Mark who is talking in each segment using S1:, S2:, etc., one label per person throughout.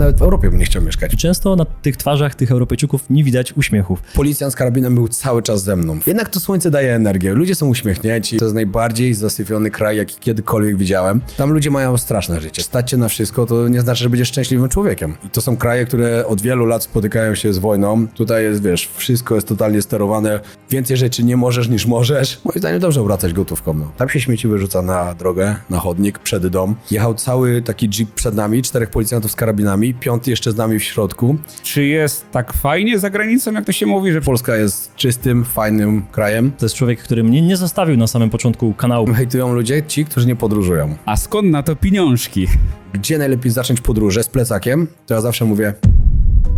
S1: nawet w Europie bym nie chciał mieszkać.
S2: I często na tych twarzach tych Europejczyków nie widać uśmiechów.
S1: Policjant z karabinem był cały czas ze mną. Jednak to słońce daje energię. Ludzie są uśmiechnięci. To jest najbardziej zasyfiony kraj, jaki kiedykolwiek widziałem. Tam ludzie mają straszne życie. Stać się na wszystko to nie znaczy, że będziesz szczęśliwym człowiekiem. I to są kraje, które od wielu lat spotykają się z wojną. Tutaj jest, wiesz, wszystko jest totalnie sterowane. Więcej rzeczy nie możesz niż możesz. Moim zdaniem dobrze obracać gotówką. No. Tam się śmieci wyrzuca na drogę, na chodnik, przed dom. Jechał cały taki jeep przed nami, 4 policjantów z karabinami, 5 jeszcze z nami w środku.
S3: Czy jest tak fajnie za granicą, jak to się mówi, że
S1: Polska jest czystym, fajnym krajem.
S2: To jest człowiek, który mnie nie zostawił na samym początku kanału.
S1: Hejtują ludzie ci, którzy nie podróżują.
S3: A skąd na to pieniążki?
S1: Gdzie najlepiej zacząć podróże z plecakiem? To ja zawsze mówię,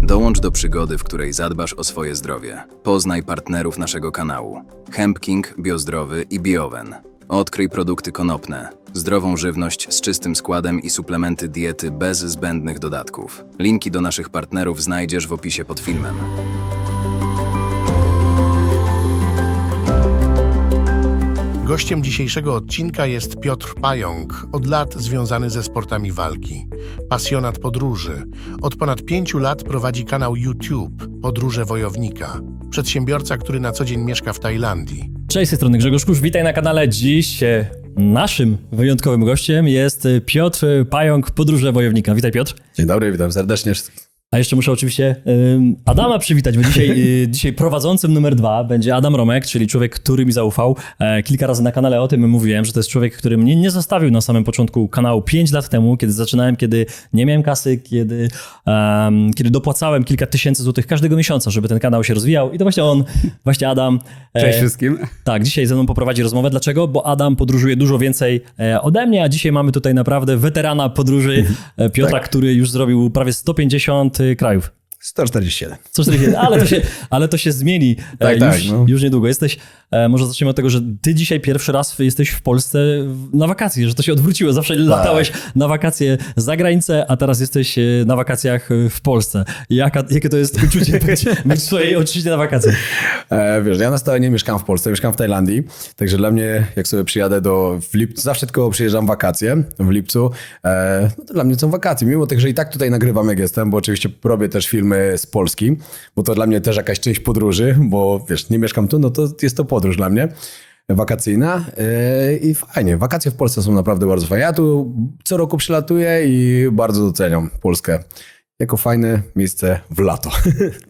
S4: Dołącz do przygody, w której zadbasz o swoje zdrowie. Poznaj partnerów naszego kanału. Hemp King, Biozdrowy i Biowen. Odkryj produkty konopne, zdrową żywność z czystym składem i suplementy diety bez zbędnych dodatków. Linki do naszych partnerów znajdziesz w opisie pod filmem.
S5: Gościem dzisiejszego odcinka jest Piotr Pająk, od lat związany ze sportami walki. Pasjonat podróży. Od ponad 5 lat prowadzi kanał YouTube Podróże Wojownika. Przedsiębiorca, który na co dzień mieszka w Tajlandii.
S2: Cześć, z tej strony Grzegorz Kusz, witaj na kanale. Dziś naszym wyjątkowym gościem jest Piotr Pająk, Podróże Wojownika. Witaj, Piotr.
S1: dzień dobry, witam serdecznie wszystkich.
S2: A jeszcze muszę oczywiście Adama przywitać, bo dzisiaj prowadzącym numer 2 będzie Adam Romek, czyli człowiek, który mi zaufał. Kilka razy na kanale o tym mówiłem, że to jest człowiek, który mnie nie zostawił na samym początku kanału 5 lat temu, kiedy zaczynałem, kiedy nie miałem kasy, kiedy dopłacałem kilka tysięcy złotych każdego miesiąca, żeby ten kanał się rozwijał. I to właśnie Adam.
S3: Cześć wszystkim.
S2: Tak, dzisiaj ze mną poprowadzi rozmowę. Dlaczego? Bo Adam podróżuje dużo więcej ode mnie, a dzisiaj mamy tutaj naprawdę weterana podróży Piotra, który już zrobił prawie 150 krajów.
S1: 147.
S2: 141, ale to się zmieni
S1: no.
S2: już niedługo. Może zaczniemy od tego, że ty dzisiaj pierwszy raz jesteś w Polsce na wakacje, że to się odwróciło. Zawsze latałeś na wakacje za granicę, a teraz jesteś na wakacjach w Polsce. Jakie to jest uczucie być swojej oczywiście na wakacjach?
S1: Wiesz, ja na stałe nie mieszkam w Polsce, mieszkam w Tajlandii, także dla mnie, jak sobie przyjadę w lipcu, zawsze tylko przyjeżdżam w wakacje w lipcu, no to dla mnie są wakacje, mimo tego, że i tak tutaj nagrywam jak jestem, bo oczywiście robię też filmy z Polski, bo to dla mnie też jakaś część podróży, bo wiesz, nie mieszkam tu, no to jest to podróż dla mnie wakacyjna i fajnie. Wakacje w Polsce są naprawdę bardzo fajne. Ja tu co roku przylatuję i bardzo doceniam Polskę jako fajne miejsce w lato.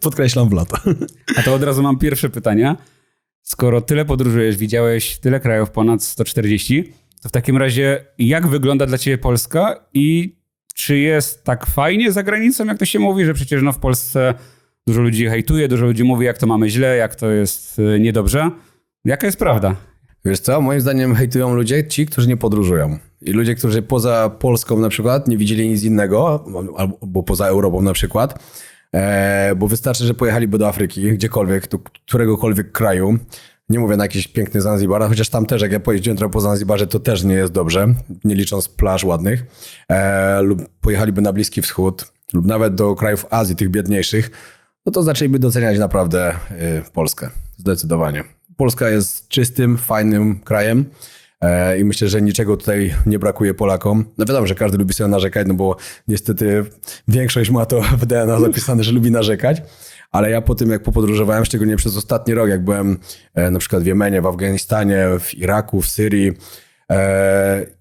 S1: Podkreślam w lato.
S3: A to od razu mam pierwsze pytanie. Skoro tyle podróżujesz, widziałeś tyle krajów, ponad 140, to w takim razie jak wygląda dla ciebie Polska i czy jest tak fajnie za granicą, jak to się mówi, że przecież w Polsce dużo ludzi hejtuje, dużo ludzi mówi, jak to mamy źle, jak to jest niedobrze. Jaka jest prawda?
S1: Wiesz co, moim zdaniem hejtują ludzie ci, którzy nie podróżują. I ludzie, którzy poza Polską na przykład nie widzieli nic innego, albo poza Europą na przykład, bo wystarczy, że pojechaliby do Afryki, gdziekolwiek, do któregokolwiek kraju. Nie mówię na jakiś piękny Zanzibar, chociaż tam też, jak ja pojeździłem trochę po Zanzibarze, to też nie jest dobrze, nie licząc plaż ładnych. Lub pojechaliby na Bliski Wschód, lub nawet do krajów Azji, tych biedniejszych, no to zaczęliby doceniać naprawdę Polskę. Zdecydowanie. Polska jest czystym, fajnym krajem i myślę, że niczego tutaj nie brakuje Polakom. No wiadomo, że każdy lubi sobie narzekać, no bo niestety większość ma to w DNA zapisane, że lubi narzekać. Ale ja po tym, jak popodróżowałem, szczególnie przez ostatni rok, jak byłem na przykład w Jemenie, w Afganistanie, w Iraku, w Syrii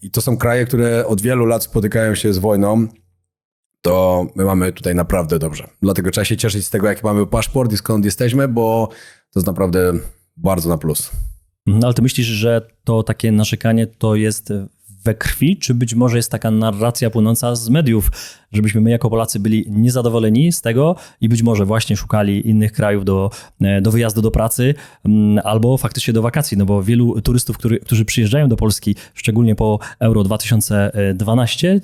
S1: i to są kraje, które od wielu lat spotykają się z wojną, to my mamy tutaj naprawdę dobrze. Dlatego trzeba się cieszyć z tego, jaki mamy paszport i skąd jesteśmy, bo to jest naprawdę bardzo na plus.
S2: No, ale ty myślisz, że to takie narzekanie to jest we krwi, czy być może jest taka narracja płynąca z mediów, żebyśmy my jako Polacy byli niezadowoleni z tego i być może właśnie szukali innych krajów do wyjazdu do pracy albo faktycznie do wakacji, no bo wielu turystów, którzy przyjeżdżają do Polski, szczególnie po Euro 2012,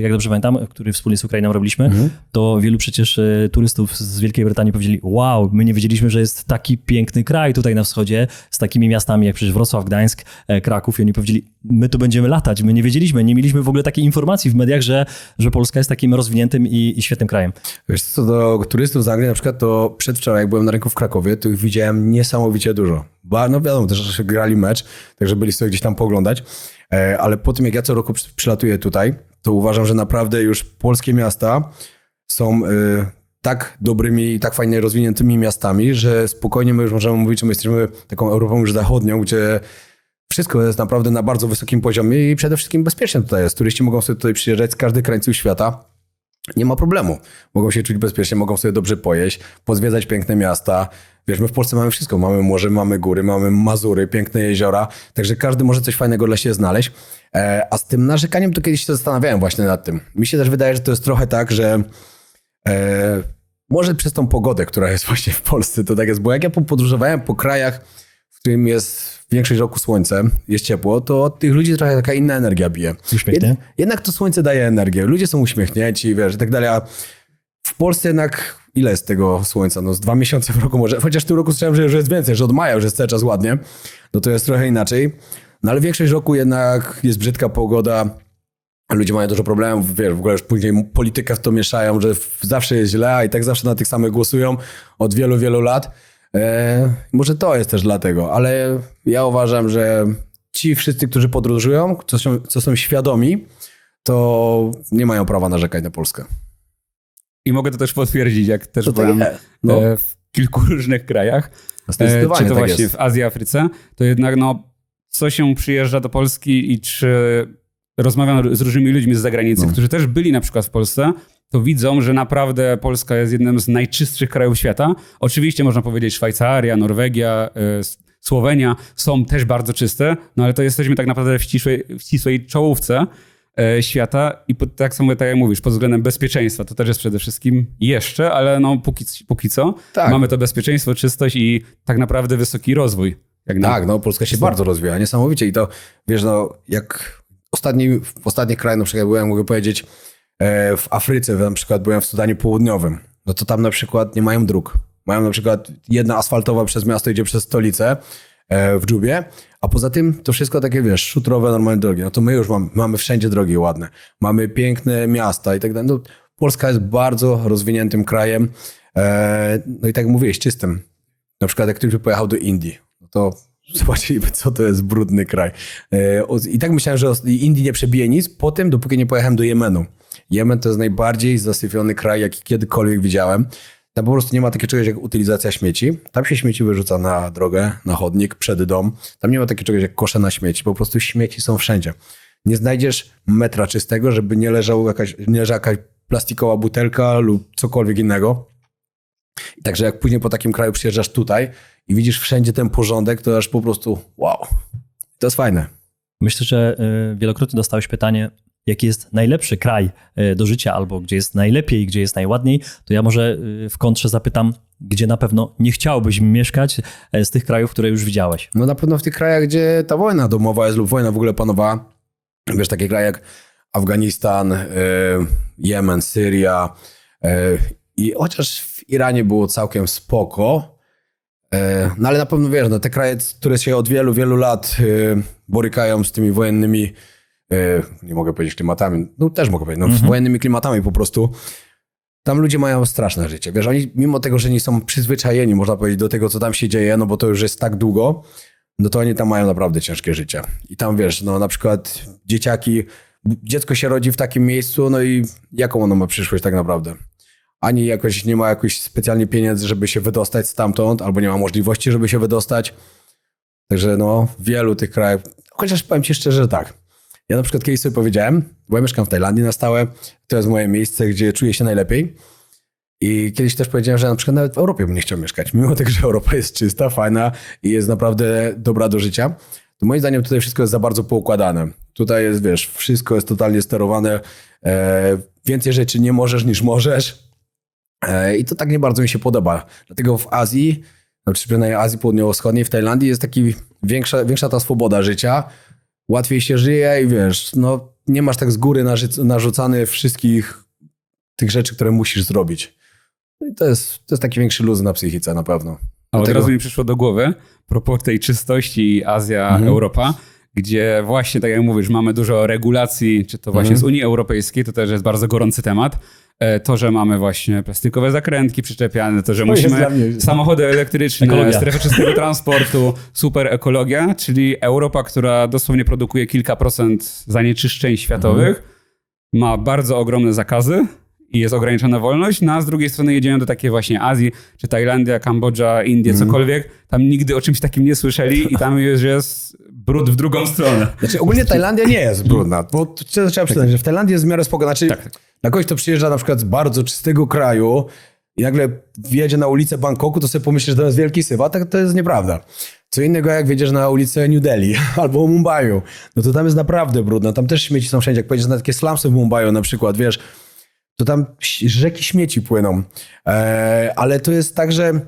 S2: jak dobrze pamiętam, który wspólnie z Ukrainą robiliśmy, to wielu przecież turystów z Wielkiej Brytanii powiedzieli: wow, my nie wiedzieliśmy, że jest taki piękny kraj tutaj na wschodzie, z takimi miastami jak przecież Wrocław, Gdańsk, Kraków, i oni powiedzieli: my tu będziemy latać, my nie wiedzieliśmy, nie mieliśmy w ogóle takiej informacji w mediach, że Polska jest takim rozwiniętym i świetnym krajem.
S1: Wiesz, co do turystów z Anglii na przykład, to przedwczoraj, jak byłem na rynku w Krakowie, to ich widziałem niesamowicie dużo. Bo no wiadomo, też że grali mecz, także byli sobie gdzieś tam pooglądać, ale po tym, jak ja co roku przylatuję tutaj, to uważam, że naprawdę już polskie miasta są tak dobrymi i tak fajnie rozwiniętymi miastami, że spokojnie my już możemy mówić, że my jesteśmy taką Europą już zachodnią, gdzie wszystko jest naprawdę na bardzo wysokim poziomie i przede wszystkim bezpiecznie tutaj jest. Turyści mogą sobie tutaj przyjeżdżać z każdej krańców świata. Nie ma problemu. Mogą się czuć bezpiecznie, mogą sobie dobrze pojeść, pozwiedzać piękne miasta. Wiesz, my w Polsce mamy wszystko. Mamy morze, mamy góry, mamy Mazury, piękne jeziora. Także każdy może coś fajnego dla siebie znaleźć. A z tym narzekaniem to kiedyś się zastanawiałem właśnie nad tym. Mi się też wydaje, że to jest trochę tak, że może przez tą pogodę, która jest właśnie w Polsce, to tak jest. Bo jak ja podróżowałem po krajach, w którym jest większość roku słońce, jest ciepło, to od tych ludzi trochę taka inna energia bije.
S2: Uśmiechnie.
S1: Jednak to słońce daje energię. Ludzie są uśmiechnięci, wiesz, i tak dalej. A w Polsce jednak ile jest tego słońca? No z 2 miesiące w roku może. Chociaż w tym roku słyszałem, że już jest więcej, że od maja już jest cały czas ładnie. No to jest trochę inaczej. No ale większość roku jednak jest brzydka pogoda. Ludzie mają dużo problemów, wiesz, w ogóle już później politykę w to mieszają, że zawsze jest źle, a i tak zawsze na tych samych głosują od wielu, wielu lat. Może to jest też dlatego, ale ja uważam, że ci wszyscy, którzy podróżują, co są świadomi, to nie mają prawa narzekać na Polskę.
S3: I mogę to też potwierdzić, jak też
S1: To
S3: byłem
S1: jest. No.
S3: w kilku różnych krajach,
S1: Zdecydowanie
S3: czy to
S1: tak
S3: właśnie
S1: jest.
S3: w Azji, Afryce, to jednak co się przyjeżdża do Polski i czy rozmawiam z różnymi ludźmi z zagranicy, którzy też byli na przykład w Polsce, to widzą, że naprawdę Polska jest jednym z najczystszych krajów świata. Oczywiście można powiedzieć Szwajcaria, Norwegia, Słowenia są też bardzo czyste, no ale to jesteśmy tak naprawdę w ścisłej czołówce świata i tak samo, tak jak mówisz, pod względem bezpieczeństwa, to też jest przede wszystkim jeszcze, ale póki co
S1: Tak.
S3: mamy to bezpieczeństwo, czystość i tak naprawdę wysoki rozwój.
S1: Tak, no Polska się bardzo rozwija, niesamowicie i to, wiesz, no jak w ostatnich krajach, na przykład byłem, mogę powiedzieć, w Afryce, na przykład byłem w Sudanie Południowym, no to tam na przykład nie mają dróg. Mają na przykład jedna asfaltowa przez miasto idzie przez stolicę w Dżubie, a poza tym to wszystko takie, wiesz, szutrowe, normalne drogi. No to my już mamy wszędzie drogi ładne. Mamy piękne miasta i tak dalej. No, Polska jest bardzo rozwiniętym krajem. No i tak jak mówiłeś, czystym. Na przykład jak ktoś by pojechał do Indii, no to zobaczyliby, co to jest brudny kraj. I tak myślałem, że Indii nie przebije nic po tym, dopóki nie pojechałem do Jemenu. Jemen to jest najbardziej zasyfiony kraj, jaki kiedykolwiek widziałem. Tam po prostu nie ma takiego czegoś jak utylizacja śmieci. Tam się śmieci wyrzuca na drogę, na chodnik, przed dom. Tam nie ma takiego czegoś jak kosze na śmieci. Po prostu śmieci są wszędzie. Nie znajdziesz metra czystego, żeby nie leżała jakaś plastikowa butelka lub cokolwiek innego. I także jak później po takim kraju przyjeżdżasz tutaj i widzisz wszędzie ten porządek, to aż po prostu wow, to jest fajne.
S2: Myślę, że wielokrotnie dostałeś pytanie, jaki jest najlepszy kraj do życia albo gdzie jest najlepiej, gdzie jest najładniej, to ja może w kontrze zapytam, gdzie na pewno nie chciałbyś mieszkać z tych krajów, które już widziałeś.
S1: No na pewno w tych krajach, gdzie ta wojna domowa jest lub wojna w ogóle panowała. Wiesz, takie kraje jak Afganistan, Jemen, Syria. I chociaż w Iranie było całkiem spoko, no ale na pewno wiesz, no te kraje, które się od wielu, wielu lat borykają z tymi wojennymi, nie mogę powiedzieć klimatami, no też mogę powiedzieć, z wojennymi klimatami po prostu. Tam ludzie mają straszne życie. Wiesz, oni mimo tego, że nie są przyzwyczajeni, można powiedzieć, do tego, co tam się dzieje, no bo to już jest tak długo, no to oni tam mają naprawdę ciężkie życie. I tam wiesz, no na przykład dziecko się rodzi w takim miejscu, no i jaką ono ma przyszłość tak naprawdę? Ani jakoś nie ma jakoś specjalnie pieniędzy, żeby się wydostać stamtąd, albo nie ma możliwości, żeby się wydostać. Także no, w wielu tych krajach, chociaż powiem ci szczerze, że tak. Ja na przykład kiedyś sobie powiedziałem, bo ja mieszkam w Tajlandii na stałe, to jest moje miejsce, gdzie czuję się najlepiej. I kiedyś też powiedziałem, że na przykład nawet w Europie bym nie chciał mieszkać. Mimo tego, że Europa jest czysta, fajna i jest naprawdę dobra do życia, to moim zdaniem tutaj wszystko jest za bardzo poukładane. Tutaj jest, wiesz, wszystko jest totalnie sterowane. Więcej rzeczy nie możesz niż możesz. I to tak nie bardzo mi się podoba. Dlatego w Azji, przynajmniej Azji Południowo-Wschodniej, w Tajlandii jest taki większa ta swoboda życia. Łatwiej się żyje i wiesz, no nie masz tak z góry narzucany wszystkich tych rzeczy, które musisz zrobić. No i to jest taki większy luz na psychice na pewno.
S3: A od razu mi przyszło do głowy, propos tej czystości Azja, Europa, gdzie właśnie, tak jak mówisz, mamy dużo regulacji, czy to właśnie z Unii Europejskiej, to też jest bardzo gorący temat. To, że mamy właśnie plastikowe zakrętki przyczepiane, to, że musimy samochody elektryczne, strefy czystego transportu, super ekologia, czyli Europa, która dosłownie produkuje kilka procent zanieczyszczeń światowych, ma bardzo ogromne zakazy i jest ograniczona wolność, no a z drugiej strony jedziemy do takiej właśnie Azji, czy Tajlandia, Kambodża, Indie, cokolwiek. Tam nigdy o czymś takim nie słyszeli i tam już jest brud w drugą stronę.
S1: Znaczy ogólnie Tajlandia nie jest brudna, bo trzeba przyznać, że w Tajlandii jest w miarę spoko. Znaczy na kogoś, kto przyjeżdża na przykład z bardzo czystego kraju i nagle wjedzie na ulicę Bangkoku, to sobie pomyśli, że to jest wielki syf, a tak to jest nieprawda. Co innego jak wjedziesz na ulicę New Delhi albo Mumbaiu, no to tam jest naprawdę brudno. Tam też śmieci są wszędzie. Jak pojedziesz na takie slumsy w Mumbaiu na przykład, wiesz, to tam rzeki śmieci płyną. Ale to jest tak, że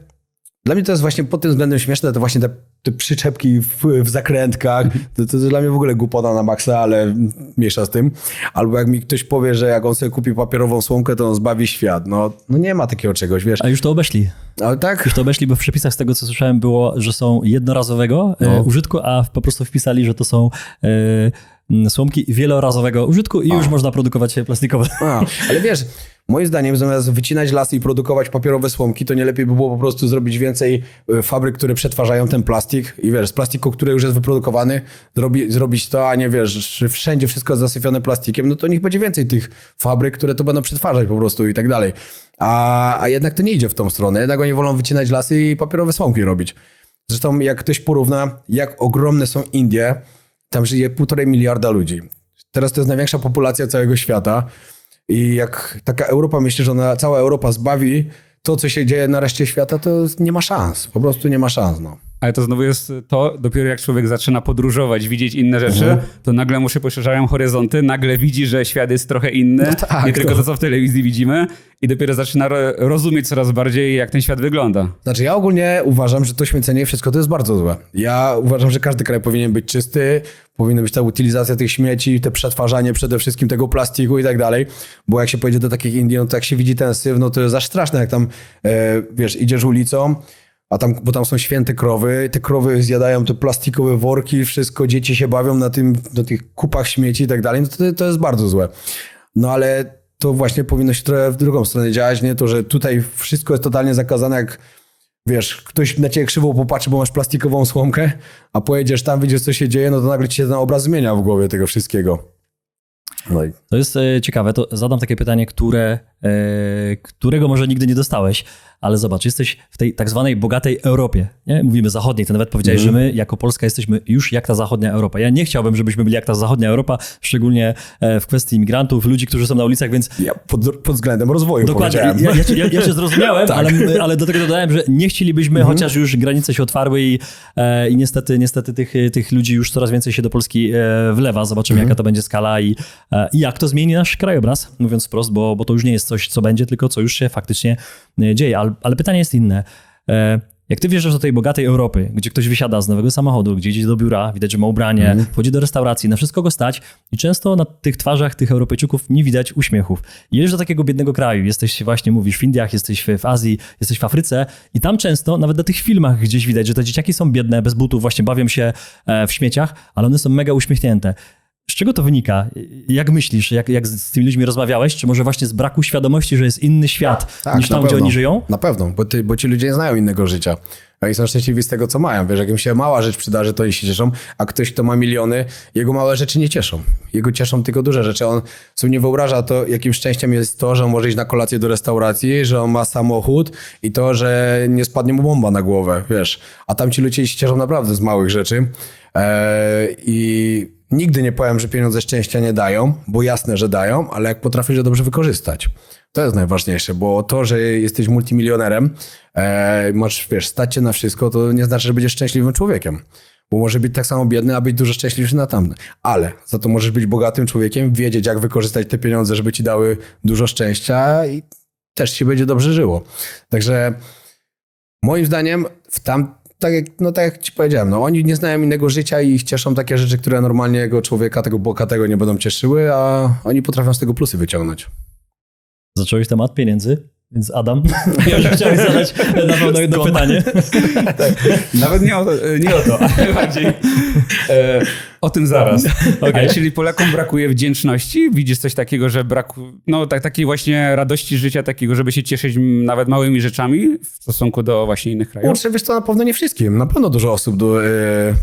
S1: dla mnie to jest właśnie pod tym względem śmieszne, to właśnie te przyczepki w zakrętkach, to dla mnie w ogóle głupota na maksa, ale mniejsza z tym. Albo jak mi ktoś powie, że jak on sobie kupi papierową słomkę, to on zbawi świat. No nie ma takiego czegoś, wiesz.
S2: A już to obeszli.
S1: Ale tak?
S2: Już to obeszli, bo w przepisach z tego, co słyszałem, było, że są jednorazowego użytku, a po prostu wpisali, że to są słomki wielorazowego użytku i już można produkować plastikowe.
S1: Ale wiesz, moim zdaniem zamiast wycinać lasy i produkować papierowe słomki, to nie lepiej by było po prostu zrobić więcej fabryk, które przetwarzają ten plastik i wiesz, z plastiku, który już jest wyprodukowany, zrobić to, a nie wiesz, że wszędzie wszystko jest zasyfione plastikiem, no to niech będzie więcej tych fabryk, które to będą przetwarzać po prostu i tak dalej. A jednak to nie idzie w tą stronę, jednak oni wolą wycinać lasy i papierowe słomki robić. Zresztą jak ktoś porówna, jak ogromne są Indie, tam żyje 1,5 miliarda ludzi. Teraz to jest największa populacja całego świata. I jak taka Europa myśli, że cała Europa zbawi to, co się dzieje na reszcie świata, to nie ma szans. Po prostu nie ma szans. No.
S3: Ale to znowu jest to, dopiero jak człowiek zaczyna podróżować, widzieć inne rzeczy, to nagle mu się poszerzają horyzonty, nagle widzi, że świat jest trochę inny,
S1: No tak,
S3: nie tylko to, co w telewizji widzimy i dopiero zaczyna rozumieć coraz bardziej, jak ten świat wygląda.
S1: Znaczy ja ogólnie uważam, że to śmiecenie i wszystko to jest bardzo złe. Ja uważam, że każdy kraj powinien być czysty, powinna być ta utylizacja tych śmieci, te przetwarzanie przede wszystkim tego plastiku i tak dalej, bo jak się pojedzie do takich Indii, no to jak się widzi ten syf, no to jest aż straszne, jak tam, wiesz, idziesz ulicą, bo tam są święte krowy, te krowy zjadają te plastikowe worki, wszystko, dzieci się bawią na tych kupach śmieci i tak dalej, no to jest bardzo złe. No ale to właśnie powinno się trochę w drugą stronę działać, nie? To, że tutaj wszystko jest totalnie zakazane, jak wiesz, ktoś na ciebie krzywo popatrzy, bo masz plastikową słomkę, a pojedziesz tam, widzisz, co się dzieje, no to nagle ci się ten obraz zmienia w głowie tego wszystkiego. No i...
S2: To jest ciekawe, to zadam takie pytanie, którego może nigdy nie dostałeś, ale zobacz, jesteś w tej tak zwanej bogatej Europie, nie? Mówimy zachodniej, ty nawet powiedziałeś, że my jako Polska jesteśmy już jak ta zachodnia Europa. Ja nie chciałbym, żebyśmy byli jak ta zachodnia Europa, szczególnie w kwestii imigrantów, ludzi, którzy są na ulicach, więc...
S1: Ja pod względem rozwoju
S2: dokładnie, ja się zrozumiałem,
S1: tak.
S2: ale do tego dodałem, że nie chcielibyśmy, chociaż już granice się otwarły i niestety tych ludzi już coraz więcej się do Polski wlewa. Zobaczymy, jaka to będzie skala i jak to zmieni nasz krajobraz, mówiąc wprost, bo to już nie jest coś, co będzie, tylko co już się faktycznie dzieje. Ale pytanie jest inne. Jak ty wjeżdżasz do tej bogatej Europy, gdzie ktoś wysiada z nowego samochodu, gdzie idzie do biura, widać, że ma ubranie, wchodzi do restauracji, na wszystko go stać i często na tych twarzach tych Europejczyków nie widać uśmiechów. Jedziesz do takiego biednego kraju, jesteś właśnie, mówisz w Indiach, jesteś w Azji, jesteś w Afryce i tam często, nawet na tych filmach gdzieś widać, że te dzieciaki są biedne, bez butów, właśnie bawią się w śmieciach, ale one są mega uśmiechnięte. Z czego to wynika? Jak myślisz? Jak z tymi ludźmi rozmawiałeś? Czy może właśnie z braku świadomości, że jest inny świat niż tam, gdzie oni żyją?
S1: Na pewno, bo ci ludzie nie znają innego życia. Oni są szczęśliwi z tego, co mają. Wiesz, jak im się mała rzecz przydarzy, to oni się cieszą, a ktoś, kto ma miliony, jego małe rzeczy nie cieszą. Jego cieszą tylko duże rzeczy. On sobie nie wyobraża to, jakim szczęściem jest to, że on może iść na kolację do restauracji, że on ma samochód i to, że nie spadnie mu bomba na głowę, wiesz. A tam ci ludzie się cieszą naprawdę z małych rzeczy. I nigdy nie powiem, że pieniądze szczęścia nie dają, bo jasne, że dają, ale jak potrafisz je dobrze wykorzystać. To jest najważniejsze, bo to, że jesteś multimilionerem, masz, wiesz, stać się na wszystko, to nie znaczy, że będziesz szczęśliwym człowiekiem. Bo może być tak samo biedny, a być dużo szczęśliwszy na tamtym. Ale za to możesz być bogatym człowiekiem, wiedzieć, jak wykorzystać te pieniądze, żeby ci dały dużo szczęścia i też ci będzie dobrze żyło. Także moim zdaniem tak jak ci powiedziałem, no oni nie znają innego życia i ich cieszą takie rzeczy, które normalnego człowieka, tego bogatego nie będą cieszyły, a oni potrafią z tego plusy wyciągnąć.
S2: Zacząłeś temat pieniędzy, więc Adam, ja już chciałem zadać na pewno jedno pytanie.
S3: Tak. Nawet nie o to, ale bardziej o tym zaraz. Okay. Czyli Polakom brakuje wdzięczności? Widzisz coś takiego, że takiej właśnie radości życia, takiego, żeby się cieszyć nawet małymi rzeczami w stosunku do właśnie innych krajów?
S1: Kurczę, wiesz co, na pewno nie wszystkim. Na pewno dużo osób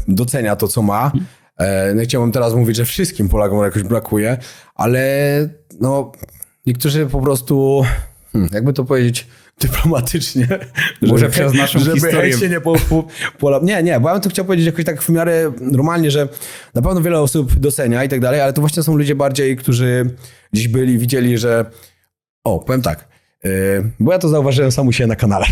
S1: docenia to, co ma. Nie chciałbym teraz mówić, że wszystkim Polakom jakoś brakuje, ale no... niektórzy po prostu, jakby to powiedzieć dyplomatycznie,
S3: Może przez naszą
S1: żeby
S3: historię.
S1: hejt się nie Nie, bo ja bym to chciał powiedzieć jakoś tak w miarę normalnie, że na pewno wiele osób docenia i tak dalej, ale to właśnie są ludzie bardziej, którzy gdzieś byli, widzieli, że powiem tak, bo ja to zauważyłem sam u siebie na kanale.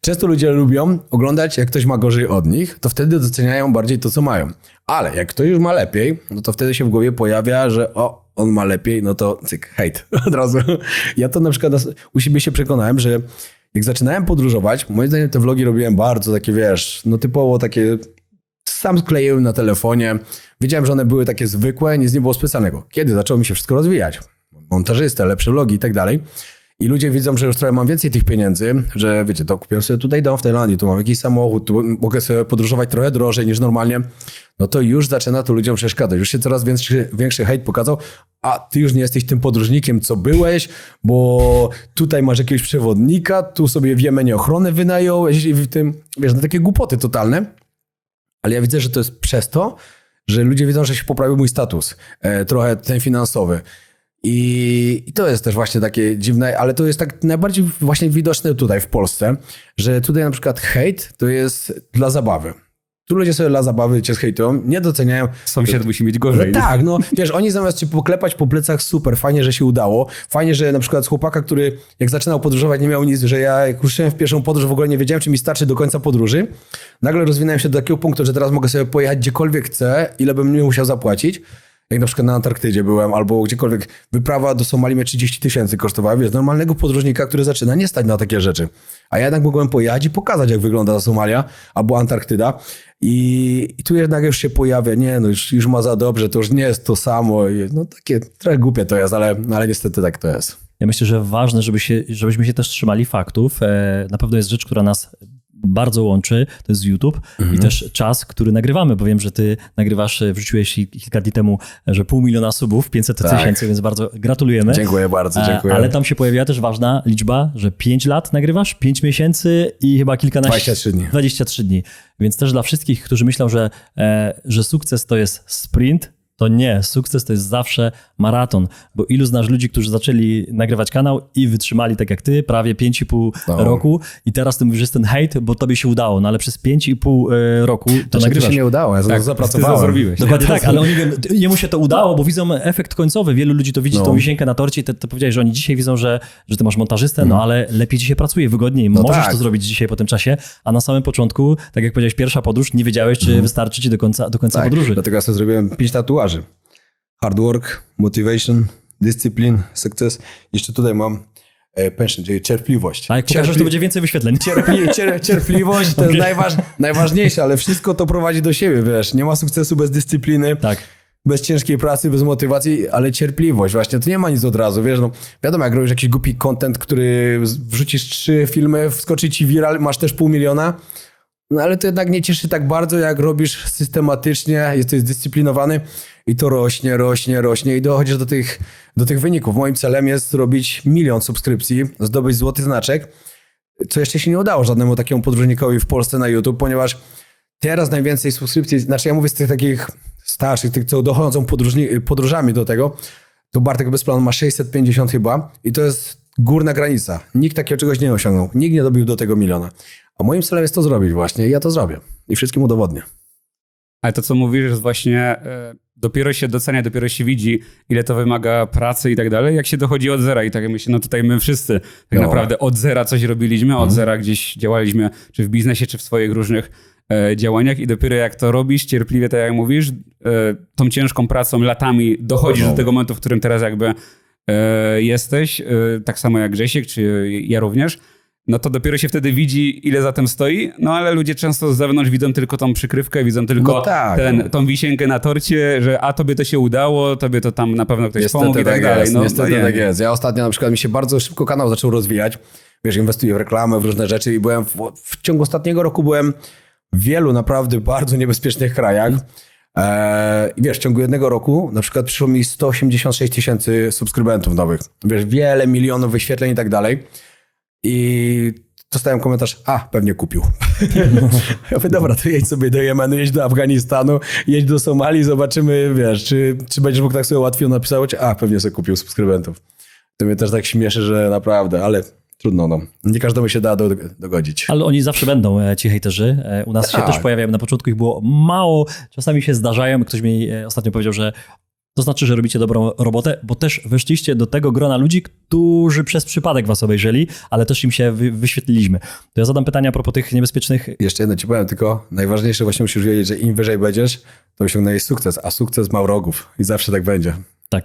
S1: Często ludzie lubią oglądać, jak ktoś ma gorzej od nich, to wtedy doceniają bardziej to, co mają. Ale jak ktoś już ma lepiej, no to wtedy się w głowie pojawia, że on ma lepiej, no to cyk, hejt od razu. Ja to na przykład u siebie się przekonałem, że jak zaczynałem podróżować, moim zdaniem te vlogi robiłem bardzo takie, wiesz, no typowo takie, sam skleiłem na telefonie. Wiedziałem, że one były takie zwykłe, nic nie było specjalnego. Kiedy zaczęło mi się wszystko rozwijać, montażysta, lepsze vlogi i tak dalej, i ludzie widzą, że już trochę mam więcej tych pieniędzy, że wiecie, to kupiłem sobie tutaj dom w Tajlandii, tu mam jakiś samochód, tu mogę sobie podróżować trochę drożej niż normalnie, no to już zaczyna to ludziom przeszkadzać. Już się coraz większy hejt pokazał, a ty już nie jesteś tym podróżnikiem, co byłeś, bo tutaj masz jakiegoś przewodnika, tu sobie w Jemenie ochronę wynająłeś i w tym, wiesz, no takie głupoty totalne. Ale ja widzę, że to jest przez to, że ludzie widzą, że się poprawił mój status, trochę ten finansowy. I to jest też właśnie takie dziwne, ale to jest tak najbardziej właśnie widoczne tutaj w Polsce, że tutaj na przykład hejt to jest dla zabawy. Tu ludzie sobie dla zabawy cię zhejtują, nie doceniają.
S3: Sąsiad musi mieć
S1: No
S3: gorzej.
S1: tak, no wiesz, oni zamiast cię poklepać po plecach, super, fajnie, że się udało. Fajnie, że na przykład z chłopaka, który jak zaczynał podróżować, nie miał nic, że ja jak ruszyłem w pierwszą podróż, w ogóle nie wiedziałem, czy mi starczy do końca podróży. Nagle rozwinąłem się do takiego punktu, że teraz mogę sobie pojechać gdziekolwiek chcę, ile bym nie musiał zapłacić. Jak na przykład na Antarktydzie byłem, albo gdziekolwiek wyprawa do Somalii mnie 30 000 kosztowała. Wiesz, normalnego podróżnika, który zaczyna, nie stać na takie rzeczy. A ja jednak mogłem pojechać i pokazać, jak wygląda ta Somalia albo Antarktyda. I tu jednak już się pojawia, nie, no już ma za dobrze, to już nie jest to samo. No takie trochę głupie to jest, ale niestety tak to jest.
S2: Ja myślę, że ważne, żebyśmy się też trzymali faktów. Na pewno jest rzecz, która nas bardzo łączy, to jest YouTube i też czas, który nagrywamy, bo wiem, że ty nagrywasz, wrzuciłeś kilka dni temu, że 500 000 subów, 500 000, więc bardzo gratulujemy.
S1: Dziękuję bardzo, dziękuję.
S2: Ale tam się pojawiła też ważna liczba, że 5 lat nagrywasz, 5 miesięcy i chyba kilkanaście...
S1: 23 dni.
S2: 23 dni. Więc też dla wszystkich, którzy myślą, że sukces to jest sprint, to nie. Sukces to jest zawsze maraton, bo ilu znasz ludzi, którzy zaczęli nagrywać kanał i wytrzymali tak jak ty, prawie 5,5 roku i teraz ty mówisz, że jest ten hejt, bo tobie się udało, no ale przez 5,5 roku to nagrywasz.
S1: się nie udało, ja
S3: Tak,
S1: zapracowałem.
S3: ty to zrobiłeś.
S2: Dokładnie tak, ale oni wiem, jemu się to udało, bo widzą efekt końcowy. Wielu ludzi to widzi, tą wisienkę na torcie i to powiedziałeś, że oni dzisiaj widzą, że ty masz montażystę, no ale lepiej ci się pracuje, wygodniej. Możesz
S1: tak.
S2: to zrobić dzisiaj po tym czasie, a na samym początku, tak jak powiedziałeś, pierwsza podróż, nie wiedziałeś, czy wystarczy ci do końca podróży.
S1: Dlatego ja sobie zrobiłem 5 tatuaży. Hard work, motivation, discipline, success. Jeszcze tutaj mam passion, czyli cierpliwość.
S2: A jak pokażesz, to będzie więcej wyświetleń.
S1: Cierpliwość to jest najważniejsze, ale wszystko to prowadzi do siebie, wiesz. Nie ma sukcesu bez dyscypliny,
S2: Tak.
S1: bez ciężkiej pracy, bez motywacji, ale cierpliwość. Właśnie to nie ma nic od razu, wiesz. No, wiadomo, jak robisz jakiś głupi content, który wrzucisz 3 filmy, wskoczy ci viral, masz też 500 000, no ale to jednak nie cieszy tak bardzo, jak robisz systematycznie, jesteś zdyscyplinowany i to rośnie i dochodzisz do tych wyników. Moim celem jest zrobić 1 000 000 subskrypcji, zdobyć złoty znaczek, co jeszcze się nie udało żadnemu takiemu podróżnikowi w Polsce na YouTube, ponieważ teraz najwięcej subskrypcji, znaczy ja mówię z tych takich starszych, tych co dochodzą podróżami do tego, to Bartek Bezplan ma 650 chyba i to jest górna granica. Nikt takiego czegoś nie osiągnął, nikt nie dobił do tego 1 000 000. A moim celem jest to zrobić właśnie i ja to zrobię. I wszystkim udowodnię.
S3: Ale to, co mówisz, jest właśnie dopiero się docenia, dopiero się widzi, ile to wymaga pracy i tak dalej, jak się dochodzi od zera. I tak jak myślę, no tutaj my wszyscy tak naprawdę od zera coś robiliśmy, od zera gdzieś działaliśmy, czy w biznesie, czy w swoich różnych działaniach i dopiero jak to robisz, cierpliwie, tak jak mówisz, tą ciężką pracą, latami dochodzisz do tego momentu, w którym teraz jakby jesteś, tak samo jak Grzesiek, czy ja również, no to dopiero się wtedy widzi, ile za tym stoi, no ale ludzie często z zewnątrz widzą tylko tą przykrywkę, widzą tylko tą wisienkę na torcie, że tobie to się udało, tobie to tam na pewno ktoś pomógł i tak dalej. No,
S1: niestety tak jest. Ja ostatnio na przykład mi się bardzo szybko kanał zaczął rozwijać. Wiesz, inwestuję w reklamę, w różne rzeczy i byłem w ciągu ostatniego roku byłem w wielu naprawdę bardzo niebezpiecznych krajach. I wiesz, w ciągu 1 roku na przykład przyszło mi 186 000 subskrybentów nowych. Wiesz, wiele milionów wyświetleń i tak dalej. I dostałem komentarz, pewnie kupił. Ja mówię, dobra, to jedź sobie do Jemenu, jedź do Afganistanu, jedź do Somalii, zobaczymy, wiesz, czy będziesz mógł tak sobie łatwiej napisać, pewnie sobie kupił subskrybentów. To mnie też tak śmieszy, że naprawdę, ale trudno, no. Nie każdemu się da dogodzić.
S2: Ale oni zawsze będą, ci hejterzy. U nas się
S1: Tak.
S2: też pojawiają. Na początku ich było mało, czasami się zdarzają. Ktoś mi ostatnio powiedział, że to znaczy, że robicie dobrą robotę, bo też weszliście do tego grona ludzi, którzy przez przypadek was obejrzeli, ale też im się wyświetliliśmy. To ja zadam pytania a propos tych niebezpiecznych...
S1: Jeszcze jedno ci powiem, tylko najważniejsze właśnie musisz wiedzieć, że im wyżej będziesz, to osiągnąłeś sukces, a sukces ma wrogów i zawsze tak będzie.
S2: Tak,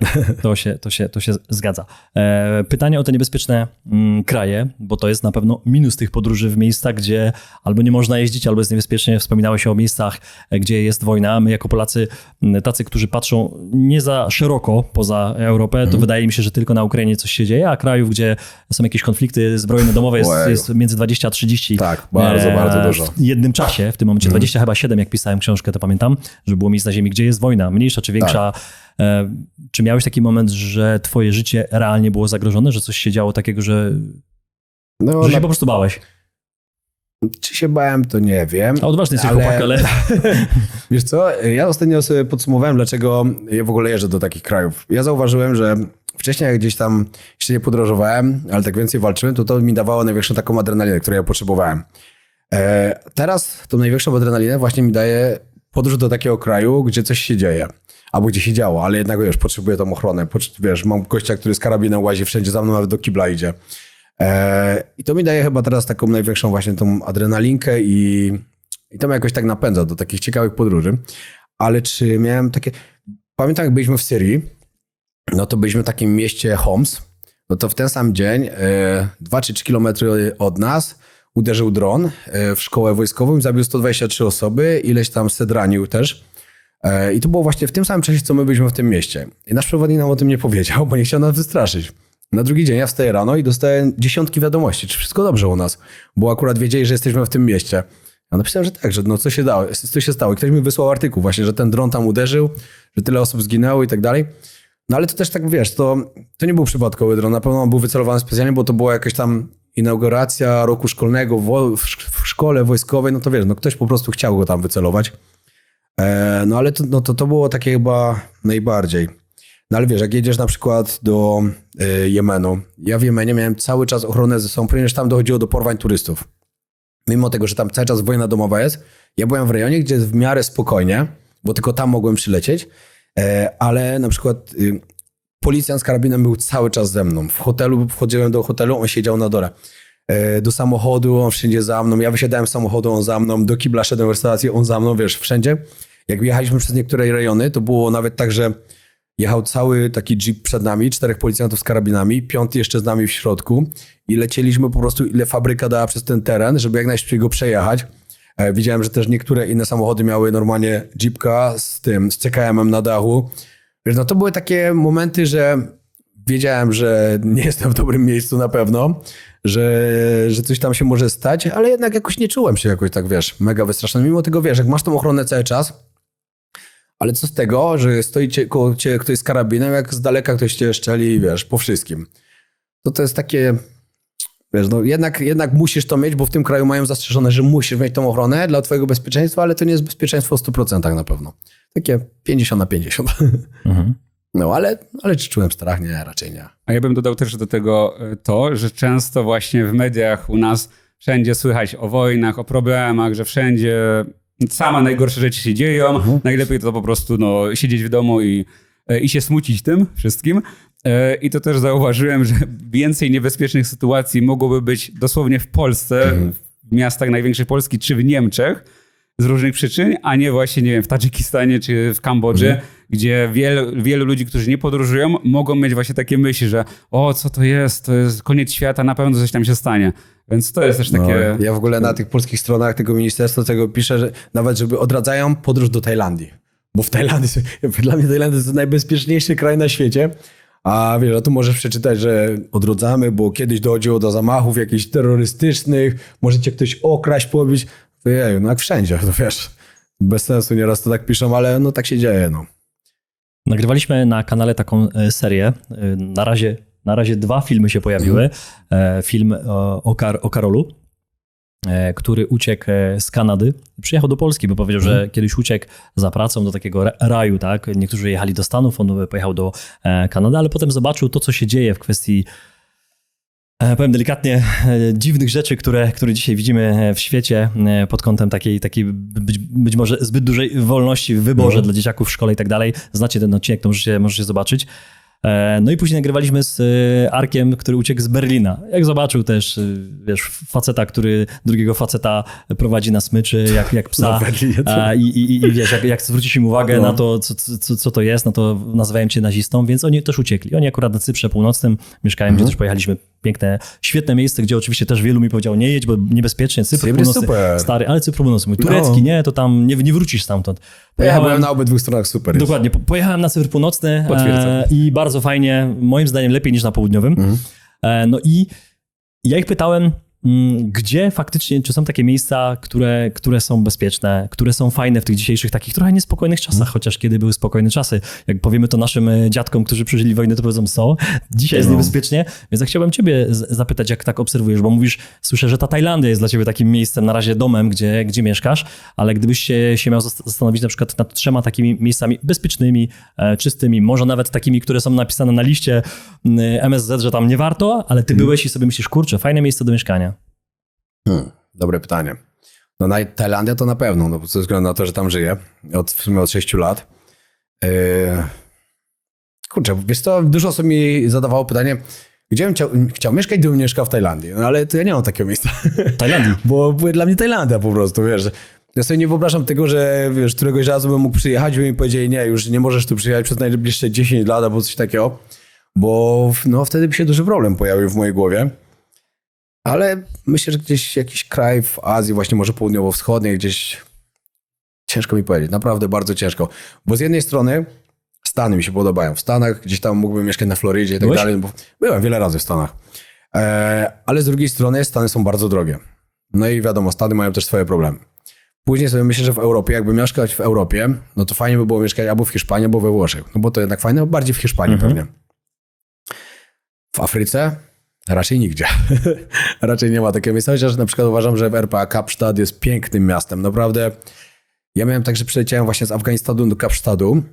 S2: to się zgadza. Pytanie o te niebezpieczne kraje, bo to jest na pewno minus tych podróży w miejsca, gdzie albo nie można jeździć, albo jest niebezpiecznie. Wspominało się o miejscach, gdzie jest wojna. My jako Polacy, tacy, którzy patrzą nie za szeroko poza Europę, to wydaje mi się, że tylko na Ukrainie coś się dzieje, a krajów, gdzie są jakieś konflikty zbrojne domowe jest między 20 a 30.
S1: Tak, bardzo dużo.
S2: W jednym czasie, w tym momencie 27, jak pisałem książkę, to pamiętam, że było miejsc na ziemi, gdzie jest wojna, mniejsza czy większa.
S1: Tak.
S2: Czy miałeś taki moment, że twoje życie realnie było zagrożone, że coś się działo takiego, że się po prostu bałeś?
S1: Czy się bałem, to nie wiem.
S2: A odważny jesteś chłopak, ale...
S1: Wiesz co, ja ostatnio sobie podsumowałem, dlaczego ja w ogóle jeżdżę do takich krajów. Ja zauważyłem, że wcześniej jak gdzieś tam jeszcze nie podróżowałem, ale tak więcej walczyłem, to mi dawało największą taką adrenalinę, której ja potrzebowałem. Teraz tą największą adrenalinę właśnie mi daje podróż do takiego kraju, gdzie coś się dzieje. Albo gdzie się działo, ale jednak wiesz, potrzebuję tą ochronę. Wiesz, mam gościa, który z karabinem łazi wszędzie za mną, nawet do kibla idzie. I to mi daje chyba teraz taką największą właśnie tą adrenalinkę i to mnie jakoś tak napędza do takich ciekawych podróży. Ale czy miałem takie... Pamiętam, jak byliśmy w Syrii, no to byliśmy w takim mieście Homs, no to w ten sam dzień 2 czy 3 kilometry od nas uderzył dron w szkołę wojskową i zabił 123 osoby, ileś tam sedranił też. I to było właśnie w tym samym czasie, co my byliśmy w tym mieście. I nasz przewodnik nam o tym nie powiedział, bo nie chciał nas wystraszyć. Na drugi dzień ja wstaję rano i dostaję dziesiątki wiadomości, czy wszystko dobrze u nas, bo akurat wiedzieli, że jesteśmy w tym mieście. Ja napisałem, że tak, że no co się stało. I ktoś mi wysłał artykuł właśnie, że ten dron tam uderzył, że tyle osób zginęło i tak dalej. No ale to też tak, wiesz, to nie był przypadkowy dron, na pewno on był wycelowany specjalnie, bo to była jakaś tam inauguracja roku szkolnego w szkole wojskowej, no to wiesz, no ktoś po prostu chciał go tam wycelować. No ale to było takie chyba najbardziej. No ale wiesz, jak jedziesz na przykład do Jemenu, ja w Jemenie miałem cały czas ochronę ze sobą, ponieważ tam dochodziło do porwań turystów. Mimo tego, że tam cały czas wojna domowa jest, ja byłem w rejonie, gdzie jest w miarę spokojnie, bo tylko tam mogłem przylecieć, ale na przykład policjant z karabinem był cały czas ze mną. Wchodziłem do hotelu, on siedział na dole. Do samochodu, on wszędzie za mną. Ja wysiadałem z samochodu, on za mną. Do kibla szedłem w restaurację, on za mną, wiesz, wszędzie. Jak jechaliśmy przez niektóre rejony, to było nawet tak, że jechał cały taki jeep przed nami, 4 policjantów z karabinami, 5 jeszcze z nami w środku i lecieliśmy po prostu, ile fabryka dała przez ten teren, żeby jak najszybciej go przejechać. Widziałem, że też niektóre inne samochody miały normalnie jeepka z CKM-em na dachu. Wiesz, no to były takie momenty, że wiedziałem, że nie jestem w dobrym miejscu na pewno, że coś tam się może stać, ale jednak jakoś nie czułem się jakoś tak, wiesz, mega wystraszony. Mimo tego, wiesz, jak masz tą ochronę cały czas, ale co z tego, że stoi koło ciebie ktoś z karabinem, jak z daleka ktoś cię szczeli, wiesz, po wszystkim. To jest takie, wiesz, no jednak musisz to mieć, bo w tym kraju mają zastrzeżone, że musisz mieć tą ochronę dla twojego bezpieczeństwa, ale to nie jest bezpieczeństwo w 100% na pewno. Takie 50/50. Mhm. No, ale czy czułem strach? Nie, raczej nie.
S3: A ja bym dodał też do tego to, że często właśnie w mediach u nas wszędzie słychać o wojnach, o problemach, że wszędzie same najgorsze rzeczy się dzieją. Najlepiej to po prostu siedzieć w domu i się smucić tym wszystkim. I to też zauważyłem, że więcej niebezpiecznych sytuacji mogłoby być dosłownie w Polsce, w miastach największych Polski, czy w Niemczech, z różnych przyczyn, a nie właśnie, nie wiem, w Tadżykistanie czy w Kambodży, gdzie wielu ludzi, którzy nie podróżują, mogą mieć właśnie takie myśli, że co to jest koniec świata, na pewno coś tam się stanie. Więc to jest też takie...
S1: Ja w ogóle na tych polskich stronach tego ministerstwa tego piszę, że nawet żeby odradzają podróż do Tajlandii. Bo w Tajlandii, dla mnie Tajlandia to jest najbezpieczniejszy kraj na świecie. A wiesz, a tu możesz przeczytać, że odrodzamy, bo kiedyś dochodziło do zamachów jakichś terrorystycznych, możecie ktoś okraść, pobić. Jeju, no jak wszędzie, to wiesz, bez sensu nieraz to tak piszą, ale no tak się dzieje, no.
S2: Nagrywaliśmy na kanale taką serię. Na razie 2 filmy się pojawiły. Film o Karolu. który uciekł z Kanady i przyjechał do Polski, bo powiedział, że kiedyś uciekł za pracą do takiego raju, tak? Niektórzy jechali do Stanów, on pojechał do Kanady, ale potem zobaczył to, co się dzieje w kwestii, powiem delikatnie, dziwnych rzeczy, które dzisiaj widzimy w świecie pod kątem takiej być może zbyt dużej wolności w wyborze dla dzieciaków w szkole i tak dalej. Znacie ten odcinek, to możecie zobaczyć. No i później nagrywaliśmy z Arkiem, który uciekł z Berlina. Jak zobaczył też, wiesz, faceta, który drugiego faceta prowadzi na smyczy, jak psa. I wiesz, jak zwrócisz im uwagę na to, co to jest, no to nazywałem cię nazistą, więc oni też uciekli. Oni akurat na Cyprze Północnym mieszkają, gdzie też pojechaliśmy. Piękne, świetne miejsce, gdzie oczywiście też wielu mi powiedział, nie jedź, bo niebezpiecznie, Cypr Północny,
S1: super.
S2: stary, ale Cypr Północny. Mój turecki, nie, to tam nie wrócisz stamtąd.
S1: Ja byłem na obydwu stronach super. Jest.
S2: Dokładnie, pojechałem na Cypr Północny
S3: Potwierdzam.
S2: i bardzo fajnie, moim zdaniem lepiej niż na południowym. No i ja ich pytałem, gdzie faktycznie, czy są takie miejsca, które są bezpieczne, które są fajne w tych dzisiejszych takich trochę niespokojnych czasach, chociaż kiedy były spokojne czasy. Jak powiemy to naszym dziadkom, którzy przeżyli wojnę, to powiedzą, dzisiaj jest niebezpiecznie. Więc ja chciałbym ciebie zapytać, jak tak obserwujesz, bo mówisz, słyszę, że ta Tajlandia jest dla ciebie takim miejscem, na razie domem, gdzie mieszkasz, ale gdybyś się miał zastanowić na przykład nad 3 takimi miejscami bezpiecznymi, czystymi, może nawet takimi, które są napisane na liście MSZ, że tam nie warto, ale ty byłeś i sobie myślisz, kurczę, fajne miejsce do mieszkania.
S1: Dobre pytanie. No Tajlandia to na pewno, no, ze względu na to, że tam żyję w sumie od 6 lat. Kurczę, wiesz co, dużo osób mi zadawało pytanie, gdzie bym chciał mieszkać, gdybym mieszkał w Tajlandii. No ale to ja nie mam takiego miejsca.
S2: Tajlandii.
S1: Bo była dla mnie Tajlandia po prostu, wiesz. Ja sobie nie wyobrażam tego, że wiesz, któregoś razu bym mógł przyjechać i by mi powiedzieli, nie, już nie możesz tu przyjechać przez najbliższe 10 lat albo coś takiego, bo no, wtedy by się duży problem pojawił w mojej głowie. Ale myślę, że gdzieś jakiś kraj w Azji, właśnie może południowo-wschodniej, gdzieś ciężko mi powiedzieć, naprawdę bardzo ciężko. Bo z jednej strony Stany mi się podobają. W Stanach gdzieś tam mógłbym mieszkać na Florydzie i tak dalej. Bo byłem wiele razy w Stanach. Ale z drugiej strony Stany są bardzo drogie. No i wiadomo, Stany mają też swoje problemy. Później sobie myślę, że w Europie, jakby mieszkać w Europie, no to fajnie by było mieszkać albo w Hiszpanii, albo we Włoszech. No bo to jednak fajne, bardziej w Hiszpanii pewnie. W Afryce? Raczej nigdzie. Raczej nie ma takiego miejsca, chociaż na przykład uważam, że w RPA Kapsztad jest pięknym miastem. Naprawdę, ja miałem tak, że przyleciałem właśnie z Afganistanu do Kapsztadu.